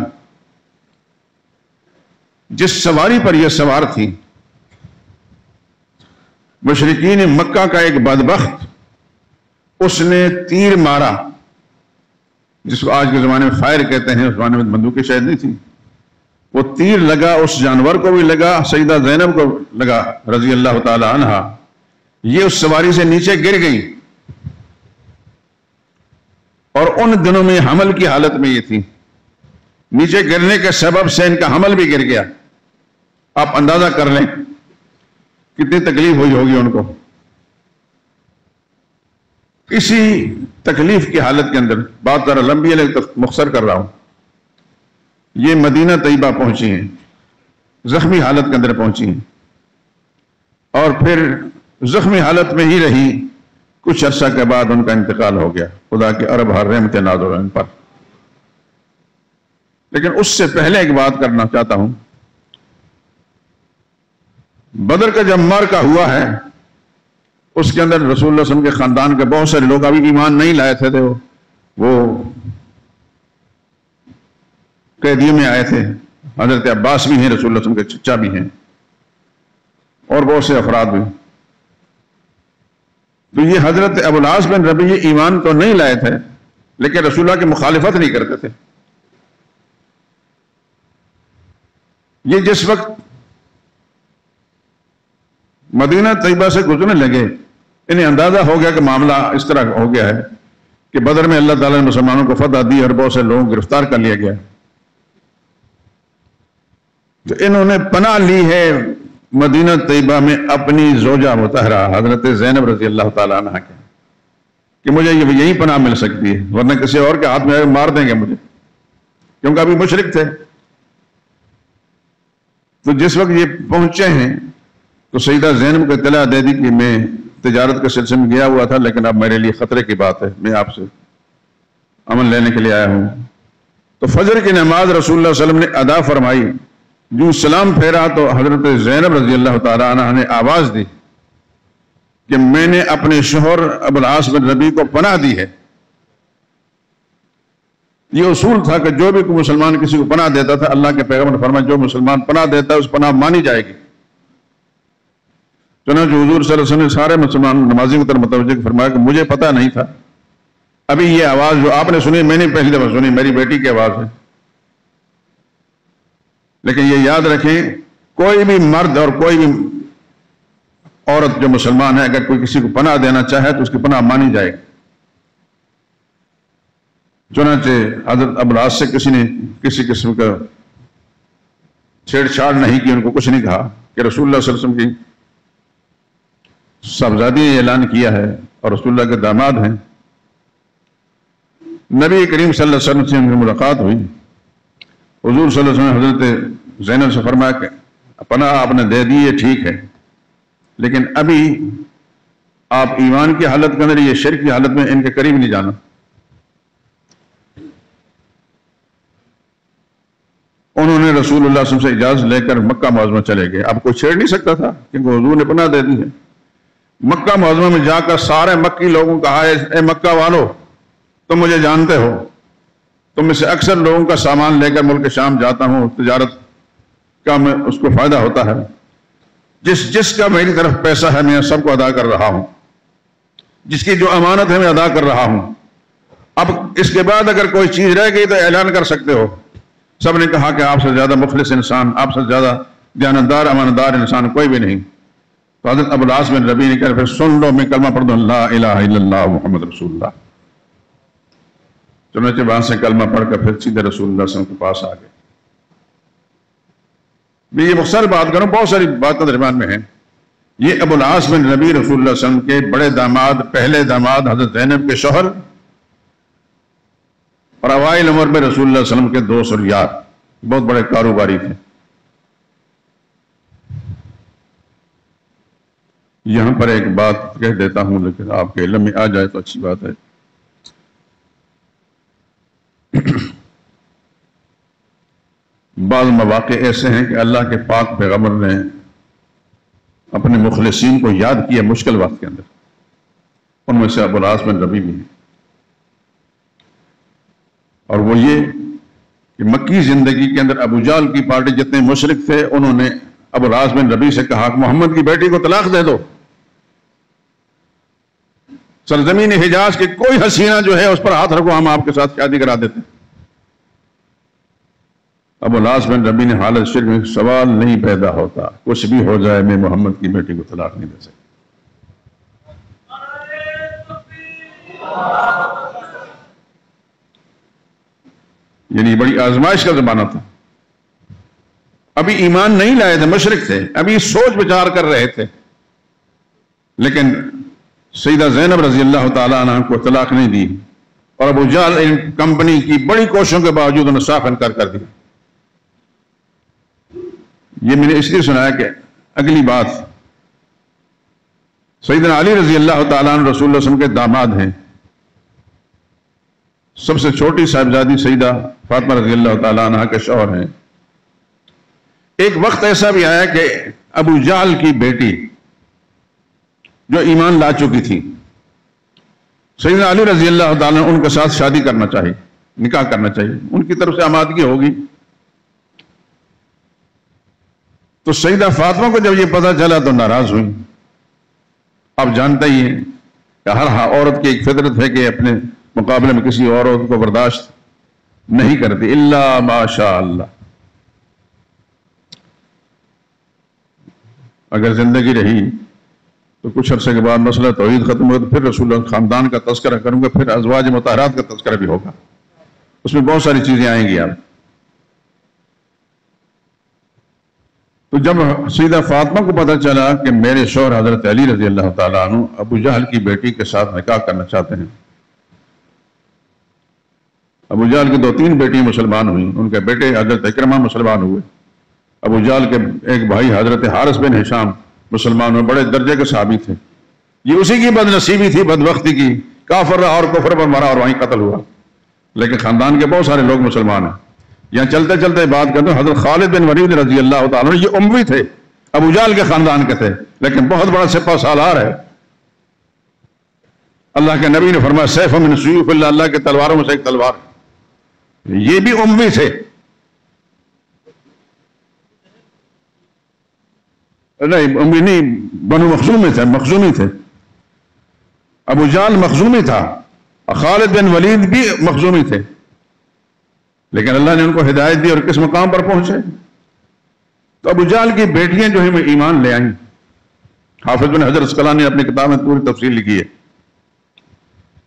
Speaker 1: جس سواری پر یہ سوار تھی، مشرکین مکہ کا ایک بدبخت اس نے تیر مارا، جس کو آج کے زمانے میں فائر کہتے ہیں، اس زمانے میں بندوقیں شاید نہیں تھی. وہ تیر لگا، اس جانور کو بھی لگا، سیدہ زینب کو لگا رضی اللہ تعالی عنہا. یہ اس سواری سے نیچے گر گئی، اور ان دنوں میں حمل کی حالت میں یہ تھی. نیچے گرنے کے سبب سے ان کا حمل بھی گر گیا. آپ اندازہ کر لیں کتنی تکلیف ہوئی ہوگی ان کو. اسی تکلیف کی حالت کے اندر، بات ذرا لمبی ہے لیکن مختصر کر رہا ہوں، یہ مدینہ طیبہ پہنچی ہیں، زخمی حالت کے اندر پہنچی ہیں، اور پھر زخمی حالت میں ہی رہی. کچھ عرصہ کے بعد ان کا انتقال ہو گیا. خدا کے ارب ہر رحمت نازل ان پر. لیکن اس سے پہلے ایک بات کرنا چاہتا ہوں. بدر کا جب معرکہ ہوا ہے، اس کے اندر رسول اللہ صلی اللہ علیہ وسلم کے خاندان کے بہت سارے لوگ ابھی ایمان نہیں لائے تھے، وہ قیدیوں میں آئے تھے. حضرت عباس بھی ہیں، رسول اللہ صلی اللہ علیہ وسلم کے چچا بھی ہیں، اور بہت سے افراد بھی. تو یہ حضرت ابو العاص بن ربیع ایمان تو نہیں لائے تھے، لیکن رسول اللہ کی مخالفت نہیں کرتے تھے. یہ جس وقت مدینہ طیبہ سے گزرنے لگے، انہیں اندازہ ہو گیا کہ معاملہ اس طرح ہو گیا ہے کہ بدر میں اللہ تعالیٰ نے مسلمانوں کو فتح دی اور بہت سے لوگوں کو گرفتار کر لیا گیا. تو انہوں نے پناہ لی ہے مدینہ طیبہ میں اپنی زوجہ مطہرہ حضرت زینب رضی اللہ تعالیٰ عنہ کے، کہ مجھے یہی پناہ مل سکتی ہے، ورنہ کسی اور کے ہاتھ میں مار دیں گے مجھے، کیونکہ ابھی مشرک تھے. تو جس وقت یہ پہنچے ہیں تو سیدہ زینب کو اطلاع دے دی کہ میں تجارت کے سلسلے میں گیا ہوا تھا، لیکن اب میرے لیے خطرے کی بات ہے، میں آپ سے امن لینے کے لیے آیا ہوں. تو فجر کی نماز رسول اللہ صلی اللہ علیہ وسلم نے ادا فرمائی، جو سلام پھیرا تو حضرت زینب رضی اللہ تعالیٰ عنہ نے آواز دی کہ میں نے اپنے شوہر ابو العاص بن ربیع کو پناہ دی ہے۔ یہ اصول تھا کہ جو بھی کوئی مسلمان کسی کو پناہ دیتا تھا، اللہ کے پیغمبر نے فرمایا جو مسلمان پناہ دیتا ہے اس پناہ مانی جائے گی۔ چنانچہ حضور صلی اللہ علیہ وسلم نے سارے مسلمان نمازی کی طرف متوجہ فرمایا کہ مجھے پتہ نہیں تھا، ابھی یہ آواز جو آپ نے سنی میں نے پہلی دفعہ سنی، میری بیٹی کی آواز ہے۔ لیکن یہ یاد رکھیں، کوئی بھی مرد اور کوئی بھی عورت جو مسلمان ہے اگر کوئی کسی کو پناہ دینا چاہے تو اس کی پناہ مانی جائے گی۔ چنانچہ حضرت ابو العاص سے کسی نے کسی قسم کا چھیڑ چھاڑ نہیں کی، ان کو کچھ نہیں کہا کہ رسول اللہ صلی اللہ علیہ وسلم کی صاحبزادی نے اعلان کیا ہے اور رسول اللہ کے داماد ہیں۔ نبی کریم صلی اللہ علیہ وسلم سے ان کی ملاقات ہوئی، حضور صلی اللہ علیہ وسلم نے حضرت زینب سے فرمایا کہ پناہ آپ نے دے دی یہ ٹھیک ہے، لیکن ابھی آپ ایمان کی حالت کے اندر یہ شرک کی حالت میں ان کے قریب نہیں جانا۔ انہوں نے رسول اللہ صلی اللہ علیہ وسلم سے اجازت لے کر مکہ معظمہ چلے گئے۔ اب کوئی چھیڑ نہیں سکتا تھا کیونکہ حضور نے پناہ دے دی ہے۔ مکہ معظمہ میں جا کر سارے مکی لوگوں کا اے مکہ والو، تم مجھے جانتے ہو، تم میں سے اکثر لوگوں کا سامان لے کر ملک شام جاتا ہوں، تجارت کا میں اس کو فائدہ ہوتا ہے، جس کا میری طرف پیسہ ہے میں سب کو ادا کر رہا ہوں، جس کی جو امانت ہے میں ادا کر رہا ہوں۔ اب اس کے بعد اگر کوئی چیز رہ گئی تو اعلان کر سکتے ہو۔ سب نے کہا کہ آپ سے زیادہ مخلص انسان، آپ سے زیادہ دیانتدار امانتدار انسان کوئی بھی نہیں۔ تو حضرت ابو العاص بن ربیع نے کہا پھر سن لو میں کلمہ پڑھ دوں، لا الہ الا اللہ محمد رسول اللہ۔ چنانچہ وہاں سے کلمہ پڑھ کر پھر سیدھے رسول اللہ صلی اللہ علیہ وسلم کے پاس آ گئے۔ میں یہ مختصر بات کروں، بہت ساری باتیں درمیان میں ہیں۔ یہ ابو العاص بن ربیع رسول اللہ صلی اللہ علیہ وسلم کے بڑے داماد، پہلے داماد حضرت زینب کے شوہر اور اوائل عمر میں رسول اللہ صلی اللہ علیہ وسلم کے دوست اور یار، بہت بڑے کاروباری تھے۔ یہاں پر ایک بات کہہ دیتا ہوں لیکن آپ کے علم میں آ جائے تو اچھی بات ہے۔ بعض مواقع ایسے ہیں کہ اللہ کے پاک پیغمبر نے اپنے مخلصین کو یاد کیا مشکل وقت کے اندر، ان میں سے ابو العاص بن ربیع بھی ہیں۔ اور وہ یہ کہ مکی زندگی کے اندر ابو جہل کی پارٹی جتنے مشرک تھے انہوں نے ابو العاص بن ربیع سے کہا کہ محمد کی بیٹی کو طلاق دے دو، سرزمین حجاز کی کوئی حسینہ جو ہے اس پر ہاتھ رکھو، ہم آپ کے ساتھ شادی کرا دیتے ہیں۔ ابو العاص بن ربیع نے حالت شرک میں سوال نہیں پیدا ہوتا، کچھ بھی ہو جائے میں محمد کی بیٹی کو طلاق نہیں دے سکتا۔ یعنی بڑی آزمائش کا زمانہ تھا، ابھی ایمان نہیں لائے تھے، مشرک تھے، ابھی سوچ بچار کر رہے تھے، لیکن سیدہ زینب رضی اللہ تعالیٰ عنہ کو طلاق نہیں دی اور ابو جہل ان کمپنی کی بڑی کوششوں کے باوجود انہیں صاف انکار کر دیا۔ یہ میں نے اس لیے سنایا کہ اگلی بات، سیدنا علی رضی اللہ تعالیٰ عنہ رسول اللہ صلی اللہ علیہ وسلم کے داماد ہیں، سب سے چھوٹی صاحبزادی سیدہ فاطمہ رضی اللہ تعالیٰ عنہ کے شوہر ہیں۔ ایک وقت ایسا بھی آیا کہ ابو جہل کی بیٹی جو ایمان لا چکی تھی، سیدنا علی رضی اللہ تعالیٰ عنہ ان کے ساتھ شادی کرنا چاہیے، نکاح کرنا چاہیے، ان کی طرف سے آمادگی ہوگی۔ تو سیدہ فاطمہ کو جب یہ پتہ چلا تو ناراض ہوئی۔ آپ جانتے ہی ہیں کہ ہر عورت کی ایک فطرت ہے کہ اپنے مقابلے میں کسی اور عورت کو برداشت نہیں کرتی، الا ماشاء اللہ۔ اگر زندگی رہی تو کچھ عرصے کے بعد مسئلہ توحید ختم ہو تو پھر رسول اللہ خاندان کا تذکرہ کروں گا، پھر ازواج مطہرات کا تذکرہ بھی ہوگا، اس میں بہت ساری چیزیں آئیں گی۔ آپ تو جب سیدہ فاطمہ کو پتہ چلا کہ میرے شوہر حضرت علی رضی اللہ تعالیٰ عنہ ابو جہل کی بیٹی کے ساتھ نکاح کرنا چاہتے ہیں، ابو جہل کی 2-3 بیٹیاں مسلمان ہوئیں، ان کے بیٹے حضرت اکرمہ مسلمان ہوئے، ابو جہل کے ایک بھائی حضرت حارث بن ہشام مسلمان ہوئے، بڑے درجے کے صحابی تھے۔ یہ اسی کی بد نصیبی تھی، بدبختی کی، کافر رہا اور کفر پر مرا اور وہیں قتل ہوا۔ لیکن خاندان کے بہت سارے لوگ مسلمان ہیں. یہاں چلتے چلتے بات کرتے ہیں حضرت خالد بن ولید رضی اللہ تعالیٰ عنہ، یہ اموی تھے، ابو جہل کے خاندان کے تھے، لیکن بہت بڑا سپہ سالار ہے. اللہ کے نبی نے فرمایا سیف من سیوف اللہ، اللہ کے تلواروں میں سے ایک تلوار. یہ بھی اموی تھے. نہیں اموی نہیں، بنو مخزومی تھے، مخزومی تھے. ابو جہل مخزومی تھا، خالد بن ولید بھی مخزومی تھے، لیکن اللہ نے ان کو ہدایت دی اور کس مقام پر پہنچے. تو ابو جہل کی بیٹیاں جو ہیں وہ ایمان لے آئیں. حافظ بن حجر عسقلانی نے اپنی کتاب میں پوری تفصیل لکھی ہے.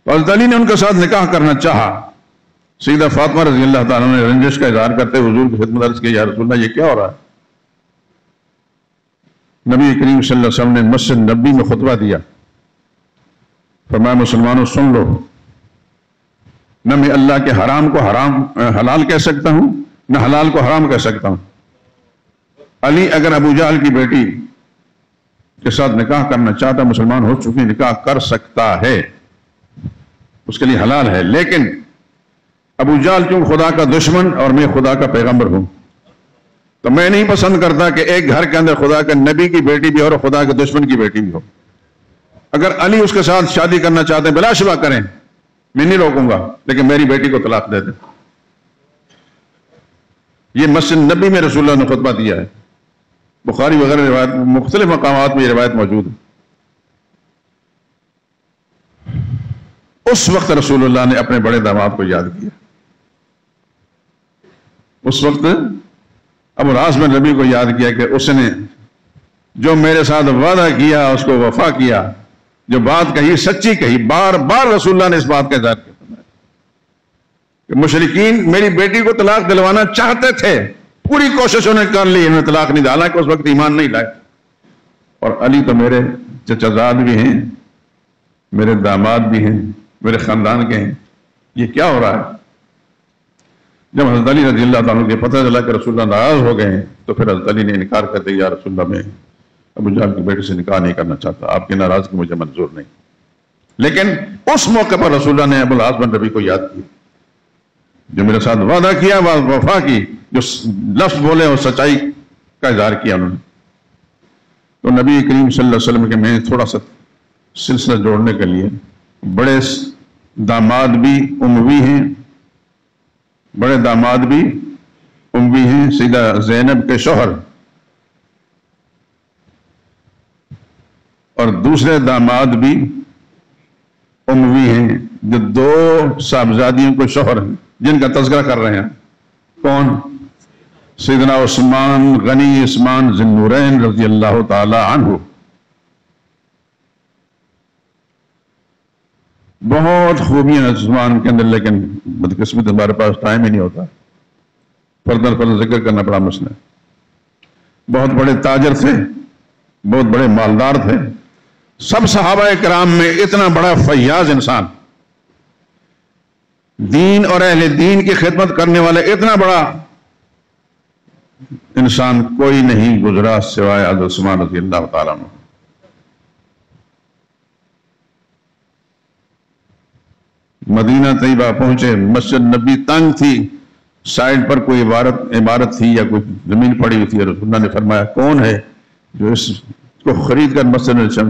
Speaker 1: تو حضرت علی نے ان کے ساتھ نکاح کرنا چاہا. سیدہ فاطمہ رضی اللہ تعالیٰ نے رنجش کا اظہار کرتے ہوئے حضور کی خدمت عرض کی، یا رسول اللہ یہ کیا ہو رہا ہے؟ نبی کریم صلی اللہ علیہ وسلم نے مسجد نبی میں خطبہ دیا، فرمایا مسلمانوں سن لو، نہ میں اللہ کے حرام کو حلال کہہ سکتا ہوں، نہ حلال کو حرام کہہ سکتا ہوں. علی اگر ابو جہل کی بیٹی کے ساتھ نکاح کرنا چاہتا، مسلمان ہو چکی، نکاح کر سکتا ہے، اس کے لیے حلال ہے. لیکن ابو جہل کیوں خدا کا دشمن اور میں خدا کا پیغمبر ہوں، تو میں نہیں پسند کرتا کہ ایک گھر کے اندر خدا کے نبی کی بیٹی بھی ہو اور خدا کے دشمن کی بیٹی بھی ہو. اگر علی اس کے ساتھ شادی کرنا چاہتے ہیں بلا شبہ کریں، میں نہیں روکوں گا، لیکن میری بیٹی کو طلاق دے دیں. یہ مسجد نبی میں رسول اللہ نے خطبہ دیا ہے. بخاری وغیرہ روایت مختلف مقامات میں یہ روایت موجود ہے. اس وقت رسول اللہ نے اپنے بڑے داماد کو یاد کیا. اس وقت ابو العاص بن ربیع کو یاد کیا کہ اس نے جو میرے ساتھ وعدہ کیا اس کو وفا کیا، جو بات کہی سچی کہی. بار بار رسول اللہ نے اس بات کا اظہار کیا کہ مشرکین میری بیٹی کو طلاق دلوانا چاہتے تھے، پوری کوشش انہوں نے کر لی، انہوں نے طلاق نہیں ڈالا کہ اس وقت ایمان نہیں لائے. اور علی تو میرے چچا زاد بھی ہیں، میرے داماد بھی ہیں، میرے خاندان کے ہیں، یہ کیا ہو رہا ہے؟ جب حضرت علی رضی اللہ تعالیٰ کے پتہ چلا کہ رسول اللہ ناراض ہو گئے ہیں، تو پھر حضرت علی نے انکار کر دیا، یا رسول اللہ میں ابو جہل کی بیٹی سے نکاح نہیں کرنا چاہتا، آپ کی ناراضگی مجھے منظور نہیں. لیکن اس موقع پر رسول اللہ نے ابو العاص بن ربیع کو یاد کیا، جو میرے ساتھ وعدہ کیا، وفا کی، جو لفظ بولے اور سچائی کا اظہار کیا انہوں نے. تو نبی کریم صلی اللہ علیہ وسلم کے میں تھوڑا سا سلسلہ جوڑنے کے لیے، بڑے داماد بھی اموی ہیں، بڑے داماد بھی اموی ہیں. سیدہ زینب کے شوہر اور دوسرے داماد بھی اموی ہیں، جو دو صاحبزادیوں کے شوہر ہیں جن کا تذکرہ کر رہے ہیں. کون؟ سیدنا عثمان غنی عثمان ذی النورین رضی اللہ تعالی عنہ. بہت خوبیاں ہیں عثمان کے اندر، لیکن بدقسمت ہمارے پاس ٹائم ہی نہیں ہوتا، فردر فرد ذکر کرنا بڑا مسئلہ ہے. بہت بڑے تاجر تھے، بہت بڑے مالدار تھے. سب صحابہ کرام میں اتنا بڑا فیاض انسان، دین اور اہل دین کی خدمت کرنے والا اتنا بڑا انسان کوئی نہیں گزرا سوائے حضرت عثمان رضی اللہ تعالیٰ عنہ. مدینہ طیبہ پہنچے، مسجد نبی تنگ تھی، سائڈ پر کوئی عمارت تھی یا کوئی زمین پڑی ہوئی تھی. رسول اللہ نے فرمایا کون ہے جو اس کو خرید کر مسجد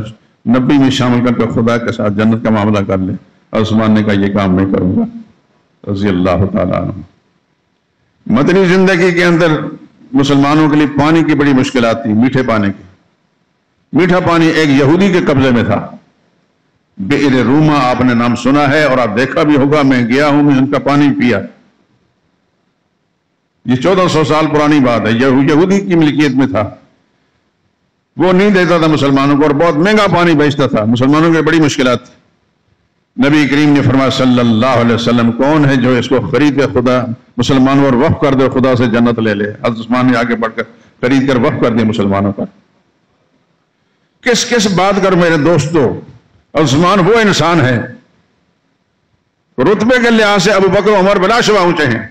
Speaker 1: نبی میں شامل کر کے خدا کے ساتھ جنت کا معاملہ کر لے؟ عثمان نے کہا یہ کام نہیں کروں گا رضی اللہ تعالیٰ عنہ. مدنی زندگی کے اندر مسلمانوں کے لیے پانی کی بڑی مشکلات تھی، میٹھے پانی کی. میٹھا پانی ایک یہودی کے قبضے میں تھا، بئر روما آپ نے نام سنا ہے اور آپ دیکھا بھی ہوگا، میں گیا ہوں، میں ان کا پانی پیا. یہ 1400 سال پرانی بات ہے، یہودی کی ملکیت میں تھا. وہ نہیں دیتا تھا مسلمانوں کو اور بہت مہنگا پانی بیچتا تھا. مسلمانوں کی بڑی مشکلات تھی. نبی کریم نے فرمایا صلی اللہ علیہ وسلم کون ہے جو اس کو خرید کے خدا مسلمانوں اور وقف کر دے، خدا سے جنت لے لے؟ حضرت عثمان نے آگے بڑھ کر خرید کر وقف کر دیا مسلمانوں پر. کس بات کر میرے دوستو، عثمان وہ انسان ہے، رتبے کے لحاظ سے ابو بکر عمر بلا شبہ اونچے ہیں،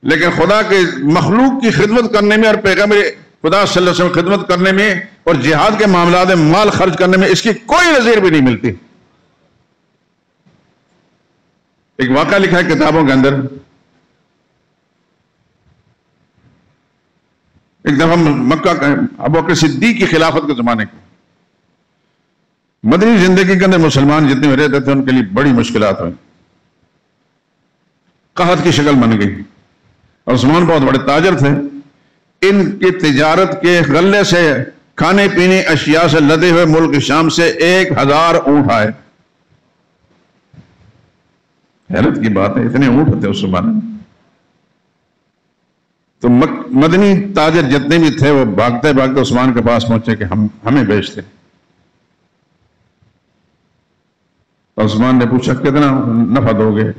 Speaker 1: لیکن خدا کے مخلوق کی خدمت کرنے میں اور پیغمبر خدا صلی اللہ علیہ وسلم خدمت کرنے میں اور جہاد کے معاملات میں مال خرچ کرنے میں اس کی کوئی نظیر بھی نہیں ملتی. ایک واقعہ لکھا ہے کتابوں کے اندر. ایک دفعہ مکہ ابو بکر صدیق کی خلافت کے زمانے کے مدنی زندگی کے اندر مسلمان جتنے رہتے تھے ان کے لیے بڑی مشکلات ہوئی. قحط کی شکل بن گئی. عثمان بہت بڑے تاجر تھے. ان کی تجارت کے غلے سے کھانے پینے اشیاء سے لدے ہوئے ملک شام سے 1000 اونٹ آئے. حیرت کی بات ہے، اتنے اونٹ ہوتے اس زمانے میں. تو مدنی تاجر جتنے بھی تھے وہ بھاگتے بھاگتے عثمان کے پاس پہنچے کہ ہمیں بیچتے. عثمان نے پوچھا کتنا نفع دو گے؟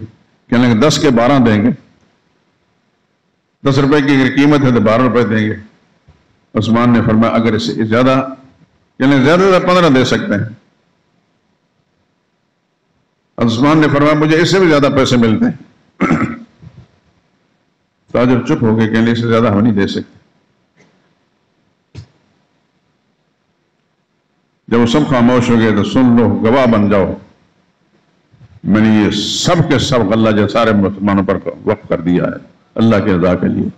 Speaker 1: کہنے لگے 10 کے 12 دیں گے. 10 روپے کی اگر قیمت ہے تو 12 روپے دیں گے. عثمان نے فرمایا اگر اس سے زیادہ، کہنے لگے زیادہ 15 دے سکتے ہیں. عثمان نے فرمایا مجھے اس سے بھی زیادہ پیسے ملتے ہیں. تاجر چپ ہو گئے، کہنے لگے اس سے زیادہ ہم نہیں دے سکتے. جب وہ سب خاموش ہو گئے تو سن لو، گواہ بن جاؤ، میں نے یہ سب کے سب غلہ جو سارے مسلمانوں پر وقف کر دیا ہے اللہ کے رضا کے لیے.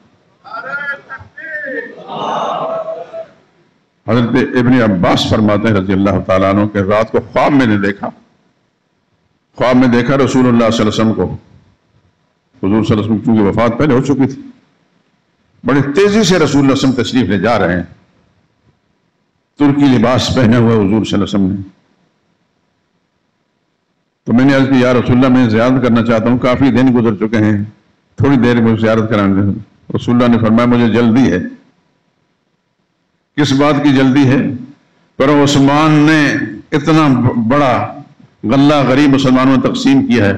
Speaker 1: حضرت ابن عباس فرماتے ہیں رضی اللہ تعالیٰ عنہ کہ رات کو خواب میں نے دیکھا، خواب میں دیکھا رسول اللہ صلی اللہ علیہ وسلم کو. حضور صلی اللہ علیہ وسلم کیونکہ وفات پہلے ہو چکی تھی، بڑی تیزی سے رسول اللہ صلی اللہ علیہ وسلم تشریف لے جا رہے ہیں. ترکی لباس پہنے ہوئے حضور صلی اللہ علیہ وسلم نے. تو میں نے عرض کی یا رسول اللہ میں زیارت کرنا چاہتا ہوں، کافی دن گزر چکے ہیں، تھوڑی دیر میں زیارت کرانے دیں. رسول اللہ نے فرمایا مجھے جلدی ہے. کس بات کی جلدی ہے؟ پر عثمان نے اتنا بڑا غلہ غریب مسلمانوں میں تقسیم کیا ہے،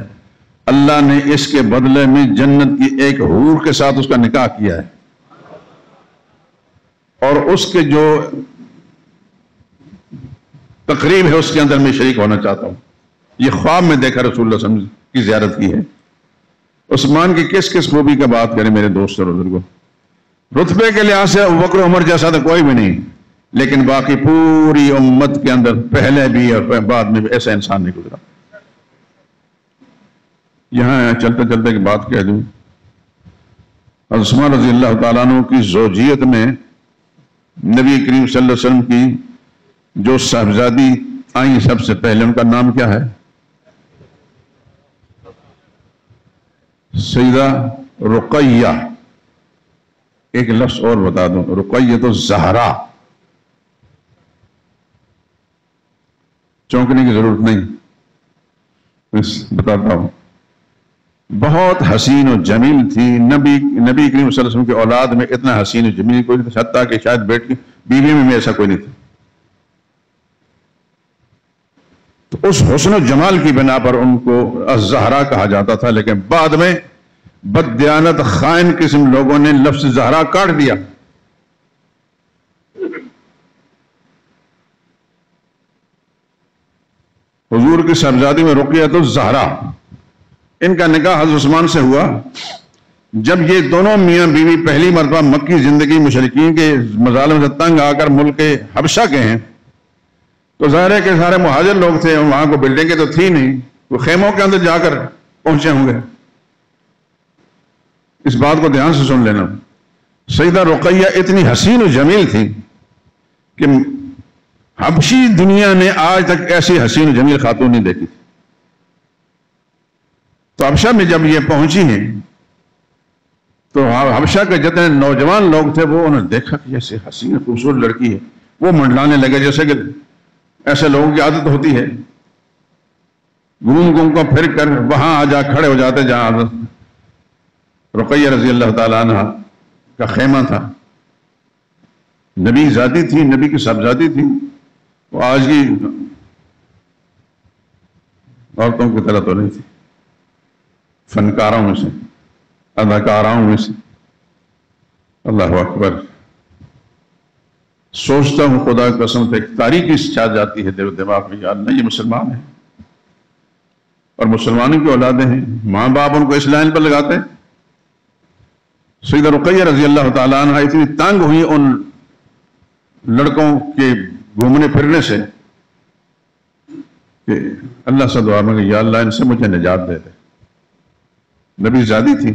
Speaker 1: اللہ نے اس کے بدلے میں جنت کی ایک حور کے ساتھ اس کا نکاح کیا ہے، اور اس کے جو تقریب ہے اس کے اندر میں شریک ہونا چاہتا ہوں. یہ خواب میں دیکھا رسول اللہ صلی اللہ علیہ وسلم کی زیارت کی ہے. عثمان کی کس کس خوبی کا بات کریں میرے دوست اور بزرگوں. رتبے کے لحاظ سے ابوبکر عمر جیسا تو کوئی بھی نہیں، لیکن باقی پوری امت کے اندر پہلے بھی اور بعد میں بھی ایسا انسان نہیں گزرا. یہاں چلتے چلتے کی بات کہہ دوں، عثمان رضی اللہ تعالیٰ عنہ کی زوجیت میں نبی کریم صلی اللہ علیہ وسلم کی جو صاحبزادی آئیں سب سے پہلے ان کا نام کیا ہے؟ سیدہ رقیہ. ایک لفظ اور بتا دوں، رقیہ تو زہرا، چونکنے کی ضرورت نہیں، بتاتا ہوں. بہت حسین و جمیل تھی. نبی کریم صلی اللہ علیہ وسلم کی اولاد میں اتنا حسین و جمیل کوئی نہیں تھا، حتیٰ کہ شاید بیوی میں ایسا کوئی نہیں تھا. تو اس حسن و جمال کی بنا پر ان کو الزہرا کہا جاتا تھا، لیکن بعد میں بددیانت خائن قسم لوگوں نے لفظ زہرا کاٹ دیا. حضور کی صاحبزادی میں رقیہ تو زہرا، ان کا نکاح حضرت عثمان سے ہوا. جب یہ دونوں میاں بیوی پہلی مرتبہ مکی زندگی مشرکین کے مظالم سے تنگ آ کر ملک حبشہ کے ہیں، تو ظاہر ہے کہ سارے مہاجر لوگ تھے، وہاں کو بلڈنگیں تو تھی نہیں، وہ خیموں کے اندر جا کر پہنچے ہوں گے. اس بات کو دھیان سے سن لینا. سیدہ رقیہ اتنی حسین و جمیل تھی کہ حبشی دنیا نے آج تک ایسی حسین و جمیل خاتون نہیں دیکھی تھی. تو حبشہ میں جب یہ پہنچی ہیں تو حبشہ کے جتنے نوجوان لوگ تھے وہ انہوں نے دیکھا کہ جیسے حسین خوبصورت لڑکی ہے، وہ منڈلانے لگے جیسے کہ ایسے لوگوں کی عادت ہوتی ہے. گھوم کو پھر کر وہاں آ جا کھڑے ہو جاتے جہاں رقیہ رضی اللہ تعالیٰ عنہ کا خیمہ تھا. نبی ذاتی تھی، نبی کی صاحبزادی تھی. وہ آج کی عورتوں کی طرح تو نہیں تھی، فنکاروں میں سے، اداکاراؤں میں سے. اللہ اکبر. سوچتا ہوں خدا کی قسم سے ایک تاریخی چھا جاتی ہے دل و دماغ میں، یار نہیں یہ مسلمان ہیں اور مسلمانوں کی اولادیں ہیں، ماں باپ ان کو اس لائن پر لگاتے ہیں. سیدہ رقیہ رضی اللہ تعالیٰ عنہ اتنی تنگ ہوئی ان لڑکوں کے گھومنے پھرنے سے کہ اللہ سے دعا مانگی یا اللہ ان سے مجھے نجات دے دے. نبی زادی تھی،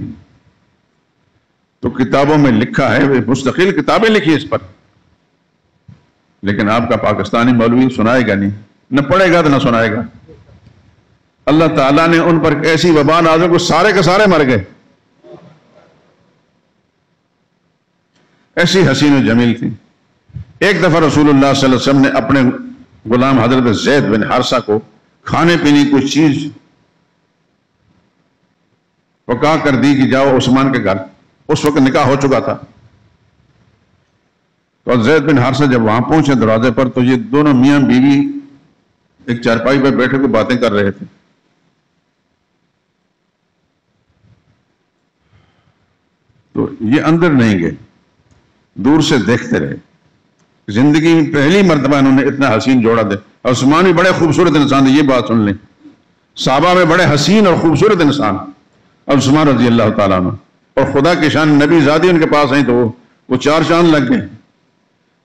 Speaker 1: تو کتابوں میں لکھا ہے، مستقل کتابیں لکھی اس پر، لیکن آپ کا پاکستانی مولوی سنائے گا نہیں، نہ پڑھے گا تو نہ سنائے گا۔ اللہ تعالیٰ نے ان پر ایسی وبا نازل کو سارے کے سارے مر گئے۔ ایسی حسین و جمیل تھی۔ ایک دفعہ رسول اللہ صلی اللہ علیہ وسلم نے اپنے غلام حضرت زید بن حارثہ کو کھانے پینے کی کوئی چیز پکا کر دی کہ جاؤ عثمان کے گھر، اس وقت نکاح ہو چکا تھا۔ تو زید بن حارثہ جب وہاں پہنچے دروازے پر، تو یہ دونوں میاں بیوی ایک چارپائی پر بیٹھے کو باتیں کر رہے تھے۔ تو یہ اندر نہیں گئے، دور سے دیکھتے رہے۔ زندگی میں پہلی مرتبہ انہوں نے اتنا حسین جوڑا دے۔ عثمان بھی بڑے خوبصورت انسان تھے، یہ بات سن لیں، صحابہ میں بڑے حسین اور خوبصورت انسان عثمان رضی اللہ تعالیٰ عنہ، اور خدا کی شان نبی زادی ان کے پاس آئیں تو وہ چار چاند لگ گئے۔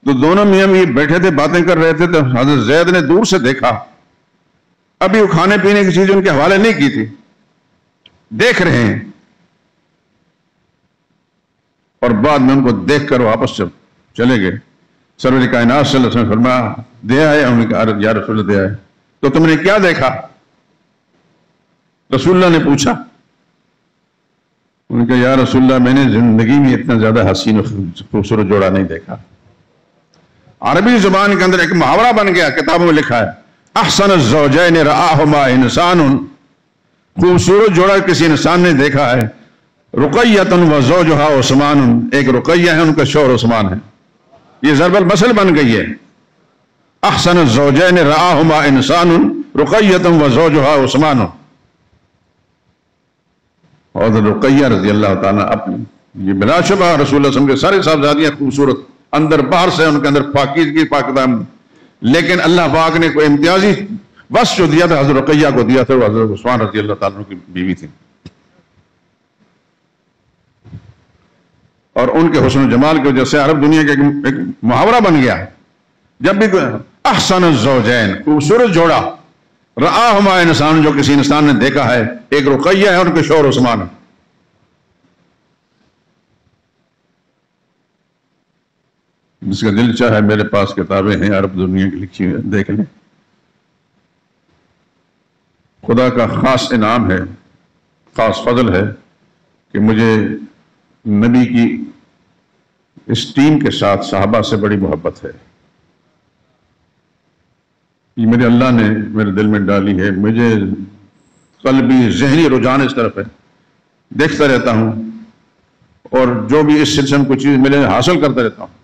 Speaker 1: تو دونوں میاں بھی بیٹھے تھے، باتیں کر رہے تھے، تو حضرت زید نے دور سے دیکھا، ابھی وہ کھانے پینے کی چیز ان کے حوالے نہیں کی تھی، دیکھ رہے ہیں، اور بعد میں ان کو دیکھ کر واپس چلے گئے۔ سرور کائنات صلی اللہ علیہ وسلم فرمایا دے آئے؟ انہوں نے کہا یا رسول اللہ دے آئے۔ تو تم نے کیا دیکھا؟ رسول اللہ نے پوچھا۔ انہوں نے کہا یا رسول اللہ میں نے زندگی میں اتنا زیادہ حسین و خوبصورت جوڑا نہیں دیکھا۔ عربی زبان کے اندر ایک محاورہ بن گیا، کتابوں میں لکھا ہے احسن الزوجین رآہما انسان، خوبصورت جوڑا کسی انسان نے دیکھا ہے، رقیۃ و زوجہا عثمان، ایک رقیہ ہے، ان کا شوہر عثمان ہے۔ یہ ضرب المثل بن گئی ہے، احسن الزوجین رآہما انسان رقیۃ و زوجہا عثمان۔ اور رقیہ رضی اللہ تعالیٰ اپنی، یہ بلا شبہ رسول اللہ صلی اللہ علیہ وسلم کے سارے صاحبزادیاں خوبصورت، اندر باہر سے ان کے اندر پاکیزگی پاکدام، لیکن اللہ پاک نے کوئی امتیازی وصف جو دیا تھا حضرت رقیہ کو دیا تھا، وہ حضرت عثمان رضی اللہ تعالیٰ کی بیوی تھی۔ اور ان کے حسن و جمال کی وجہ سے عرب دنیا کے ایک محاورہ بن گیا، جب بھی احسن الزوجین، خوبصورت جوڑا، رآہما انسان، جو کسی انسان نے دیکھا ہے، ایک رقیہ ہے، ان کے شوہر عثمان ہے۔ جس کا دل چاہے میرے پاس کتابیں ہیں عرب دنیا کی لکھی ہوئی، دیکھ لیں۔ خدا کا خاص انعام ہے، خاص فضل ہے کہ مجھے نبی کی اس ٹیم کے ساتھ صحابہ سے بڑی محبت ہے۔ یہ میرے اللہ نے میرے دل میں ڈالی ہے، مجھے قلبی ذہنی رجحان اس طرف ہے، دیکھتا رہتا ہوں، اور جو بھی اس سلسلے میں کچھ چیز ملے حاصل کرتا رہتا ہوں۔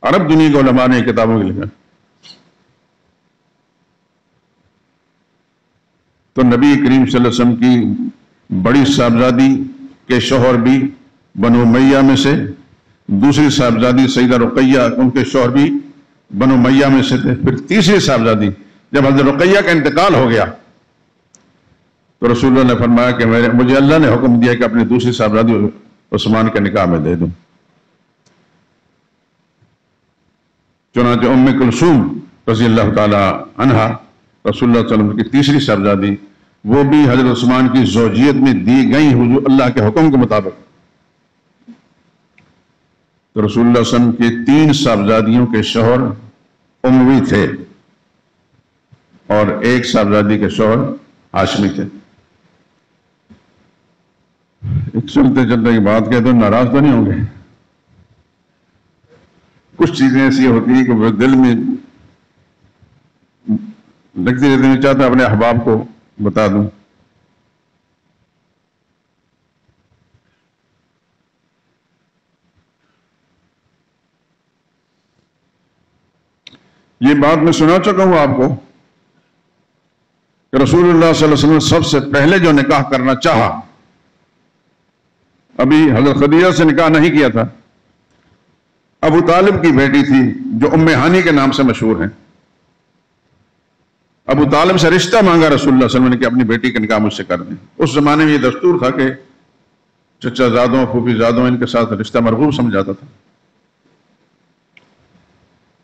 Speaker 1: عرب دنیا کے علماء نے کتابوں کے لکھا۔ تو نبی کریم صلی اللہ علیہ وسلم کی بڑی صاحبزادی کے شوہر بھی بنو امیہ میں سے، دوسری صاحبزادی سیدہ رقیہ، ان کے شوہر بھی بنو امیہ میں سے تھے۔ پھر تیسری صاحبزادی جب حضرت رقیہ کا انتقال ہو گیا تو رسول اللہ نے فرمایا کہ مجھے اللہ نے حکم دیا کہ اپنی دوسری صاحبزادی عثمان کے نکاح میں دے دوں۔ چنانچہ ام کلثوم رضی اللہ تعالی عنہا، رسول اللہ صلی اللہ علیہ وسلم کی تیسری صاحبزادی، وہ بھی حضرت عثمان کی زوجیت میں دی گئی حضور اللہ کے حکم کے مطابق۔ تو رسول اللہ صلی اللہ علیہ وسلم کی 3 صاحبزادیوں کے شوہر اموی تھے، اور ایک صاحبزادی کے شوہر ہاشمی تھے۔ ایک چلتے چلتے کی بات کہتے ہیں، ناراض تو نہیں ہوں گے؟ کچھ چیزیں ایسی ہوتی ہیں کہ وہ دل میں لگتی رہتی ہیں، چاہتا اپنے احباب کو بتا دوں۔ یہ بات میں سنا چکا ہوں آپ کو کہ رسول اللہ صلی اللہ علیہ وسلم سب سے پہلے جو نکاح کرنا چاہا، ابھی حضرت خدیجہ سے نکاح نہیں کیا تھا، ابو طالب کی بیٹی تھی جو ام ہانی کے نام سے مشہور ہیں۔ ابو طالب سے رشتہ مانگا رسول اللہ صلی اللہ علیہ وسلم نے کہ اپنی بیٹی کا نکاح مجھ سے کر دیں۔ اس زمانے میں یہ دستور تھا کہ چچا زادوں پھوپھی زادوں ان کے ساتھ رشتہ مرغوب سمجھاتا تھا۔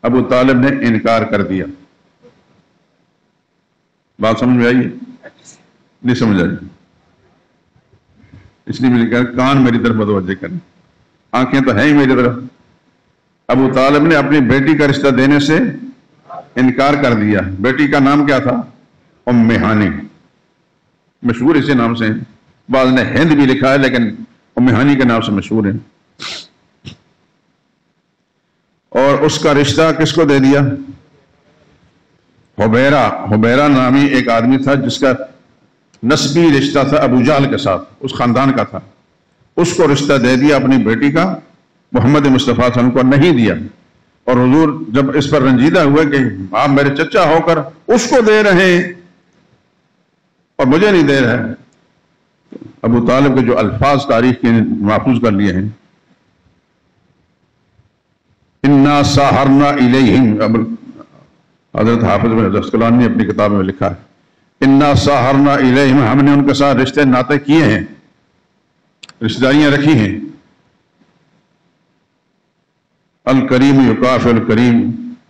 Speaker 1: ابو طالب نے انکار کر دیا۔ بات سمجھ میں آئی؟ نہیں سمجھ آئی؟ اس لیے میں نے کہا کان میری طرف متوجہ کریں، آنکھیں تو ہیں ہی میری طرف۔ ابو طالب نے اپنی بیٹی کا رشتہ دینے سے انکار کر دیا۔ بیٹی کا نام کیا تھا؟ ام ہانی، مشہور اسی نام سے ہیں، بعض نے ہند بھی لکھا ہے لیکن ام ہانی کے نام سے مشہور ہیں۔ اور اس کا رشتہ کس کو دے دیا؟ حبیرہ نامی ایک آدمی تھا جس کا نسبی رشتہ تھا ابو جہل کے ساتھ، اس خاندان کا تھا، اس کو رشتہ دے دیا اپنی بیٹی کا، محمد مصطفیٰ صلی اللہ علیہ وسلم کو نہیں دیا۔ اور حضور جب اس پر رنجیدہ ہوئے کہ آپ میرے چچا ہو کر اس کو دے رہے ہیں اور مجھے نہیں دے رہے، ابو طالب کے جو الفاظ تاریخ کے محفوظ کر لیے ہیں، اِنَّا سَاحَرْنَا إِلَيْهِمْ، حضرت حافظ بن عسقلانی نے اپنی کتاب میں لکھا ہے، اِنَّا سَاحَرْنَا إِلَيْهِمْ، ہم نے ان کے ساتھ رشتے ناطے کیے ہیں، رشتہ داریاں رکھی ہیں۔ الکریم یکافئ الکریم،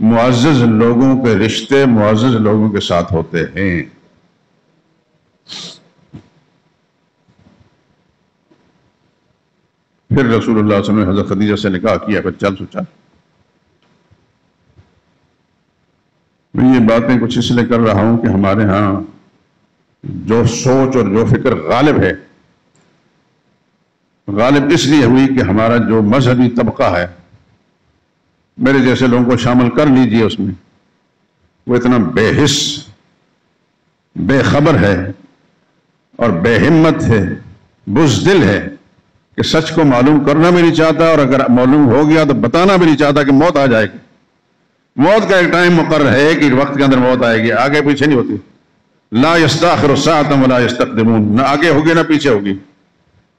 Speaker 1: معزز لوگوں کے رشتے معزز لوگوں کے ساتھ ہوتے ہیں۔ پھر رسول اللہ صلی اللہ علیہ وسلم نے حضرت خدیجہ سے نکاح کیا، پھر چل سوچا۔ میں یہ باتیں کچھ اس لیے کر رہا ہوں کہ ہمارے ہاں جو سوچ اور جو فکر غالب ہے، غالب اس لیے ہوئی کہ ہمارا جو مذہبی طبقہ ہے، میرے جیسے لوگوں کو شامل کر لیجئے اس میں، وہ اتنا بے حس، بے خبر ہے اور بے ہمت ہے، بزدل ہے کہ سچ کو معلوم کرنا بھی نہیں چاہتا، اور اگر معلوم ہو گیا تو بتانا بھی نہیں چاہتا کہ موت آ جائے گی۔ موت کا ایک ٹائم مقرر ہے کہ وقت کے اندر موت آئے گی، آگے پیچھے نہیں ہوتی۔ لا یستاخر ساعۃ ولا یستقدمون، نہ آگے ہوگی نہ پیچھے ہوگی۔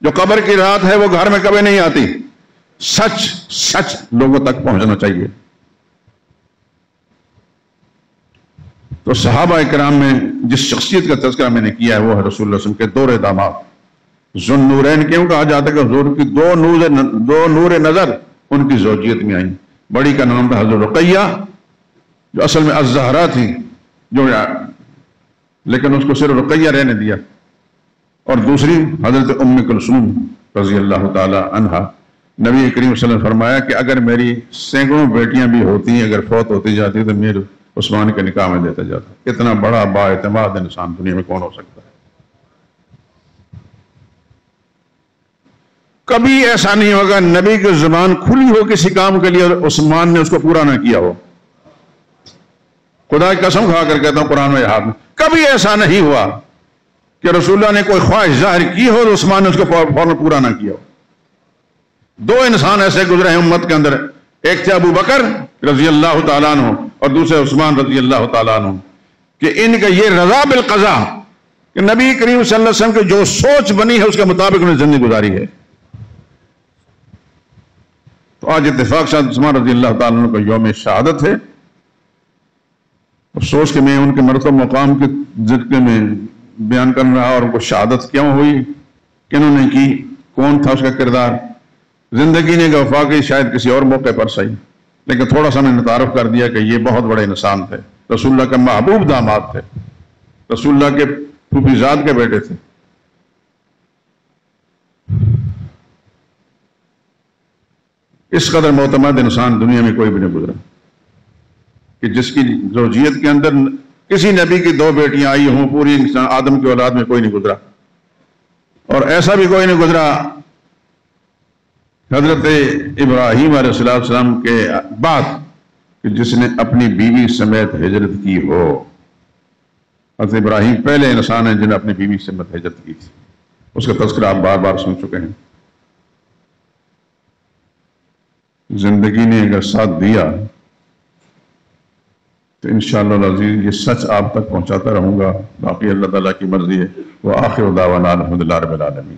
Speaker 1: جو قبر کی رات ہے وہ گھر میں کبھی نہیں آتی۔ سچ لوگوں تک پہنچنا چاہیے۔ تو صحابہ کرام میں جس شخصیت کا تذکرہ میں نے کیا ہے وہ ہے رسول اللہ صلی اللہ علیہ وسلم کے دور داماد، ذو النورین کیوں کہا جاتا ہے کہ حضور کی دو نور نظر ان کی زوجیت میں آئیں۔ بڑی کا نام تھا حضرت رقیہ، جو اصل میں الزہرا تھی، لیکن اس کو صرف رقیہ رہنے دیا، اور دوسری حضرت ام کلثوم رضی اللہ تعالی عنہا۔ نبی کریم صلی اللہ علیہ وسلم نے فرمایا کہ اگر میری سینکڑوں بیٹیاں بھی ہوتی ہیں، اگر فوت ہوتی جاتی تو میرے عثمان کے نکاح میں دیتا جاتا۔ اتنا بڑا با اعتماد انسان دنیا میں کون ہو سکتا ہے؟ کبھی ایسا نہیں ہوگا نبی کی زبان کھلی ہو کسی کام کے لیے اور عثمان نے اس کو پورا نہ کیا ہو۔ خدا کی قسم کھا کر کہتا ہوں قرآن میں ہاتھ میں، کبھی ایسا نہیں ہوا کہ رسول اللہ نے کوئی خواہش ظاہر کی ہو اور عثمان نے اس کو فوراً پورا نہ کیا ہو۔ دو انسان ایسے گزرے ہیں امت کے اندر، ایک تھے ابو بکر رضی اللہ تعالیٰ عنہ اور دوسرے عثمان رضی اللہ تعالیٰ عنہ، کہ ان کا یہ رضا بالقضاء کہ نبی کریم صلی اللہ علیہ وسلم کی جو سوچ بنی ہے اس کے مطابق انہیں زندگی گزاری ہے۔ تو آج اتفاق سے عثمان رضی اللہ تعالیٰ عنہ کا یوم شہادت ہے، اور سوچ کے میں ان کے مرتبہ مقام کے ذکر میں بیان کر رہا، اور وہ شہادت کیوں ہوئی، کنہوں نے کی، کون تھا اس کا کردار۔ زندگی نے وفا کی شاید کسی اور موقع پر صحیح، لیکن تھوڑا سا میں نے تعارف کر دیا کہ یہ بہت بڑے انسان تھے، رسول اللہ کے محبوب داماد تھے، رسول اللہ کے پھوپھی زاد کے بیٹے تھے۔ اس قدر معتمد انسان دنیا میں کوئی بھی نہیں گزرا کہ جس کی زوجیت کے اندر کسی نبی کی دو بیٹیاں آئی ہوں، پوری انسان آدم کی اولاد میں کوئی نہیں گزرا۔ اور ایسا بھی کوئی نہیں گزرا حضرت ابراہیم علیہ السلام کے بعد کہ جس نے اپنی بیوی سمیت ہجرت کی ہو۔ حضرت ابراہیم پہلے انسان ہیں جنہوں نے اپنی بیوی سمیت ہجرت کی تھی، اس کا تذکرہ آپ بار بار سن چکے ہیں۔ زندگی نے اگر ساتھ دیا تو انشاءاللہ العزیز یہ سچ آپ تک پہنچاتا رہوں گا، باقی اللہ تعالیٰ کی مرضی ہے۔ وآخر دعوانا الحمدللہ رب العالمین۔